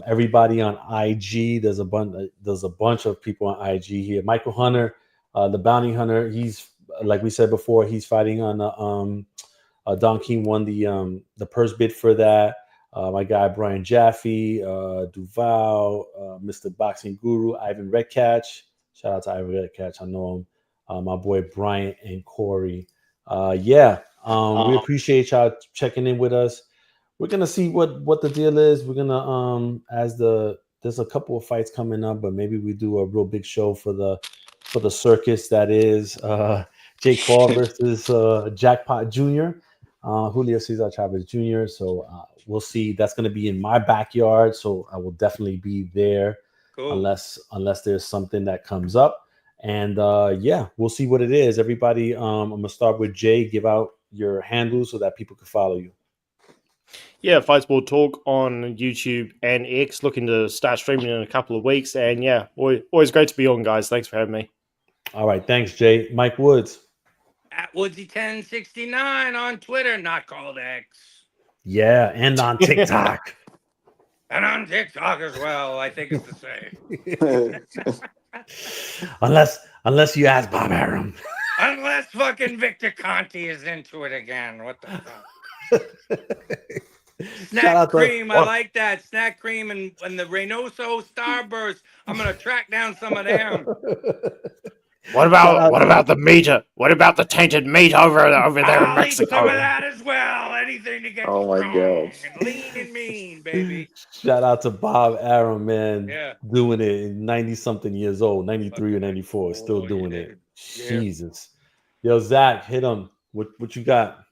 Everybody on IG, there's a bunch of people on IG here. Michael Hunter, the bounty hunter, he's like we said before, he's fighting on Don King won the purse bid for that. My guy Brian Jaffe, Duval, Mr. Boxing Guru, Ivan Redcatch. Shout out to Ivan Redcatch, I know him. My boy Brian and Corey. We appreciate y'all checking in with us. We're gonna see what the deal is. We're gonna there's a couple of fights coming up, but maybe we do a real big show for the circus that is Jake Paul versus Jackpot Jr. Julio Cesar Chavez Jr. So we'll see. That's gonna be in my backyard, so I will definitely be there. Cool. Unless there's something that comes up. And we'll see what it is. Everybody, I'm gonna start with Jay. Give out your handles so that people can follow you. Yeah, Fight Sport Talk on YouTube and X. Looking to start streaming in a couple of weeks. And yeah, always great to be on, guys. Thanks for having me. All right, thanks, Jay. Mike Woods. At Woodsy1069 on Twitter, not called X. Yeah, and on TikTok. And on TikTok as well. I think it's the same. unless you ask Bob Arum. Unless fucking Victor Conti is into it again. What the fuck? Snack cream, I like that. Snack cream and the Reynoso Starburst. I'm gonna track down some of them. What about the meat? What about the tainted meat over there in Mexico? Eat some of that as well. Anything to get strong and lean and mean, baby. Shout out to Bob Arum, man. Yeah. Doing it in 90-something years old, 93 or 94, still doing it. Yeah. Jesus. Yo, Zach, hit him. What you got?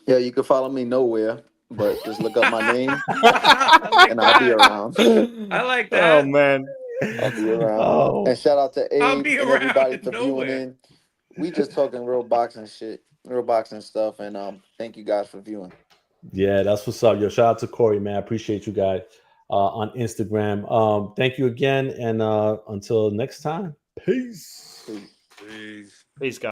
Yeah, you can follow me nowhere, but just look up my name and I'll be around. I like that. Oh, man. I'll be around. Oh. And shout out to Abe and everybody for viewing in. We just talking real boxing shit, real boxing stuff, and thank you guys for viewing. Yeah, that's what's up. Yo, shout out to Corey, man. I appreciate you guys on Instagram. Thank you again, and until next time. Peace. Peace, guys.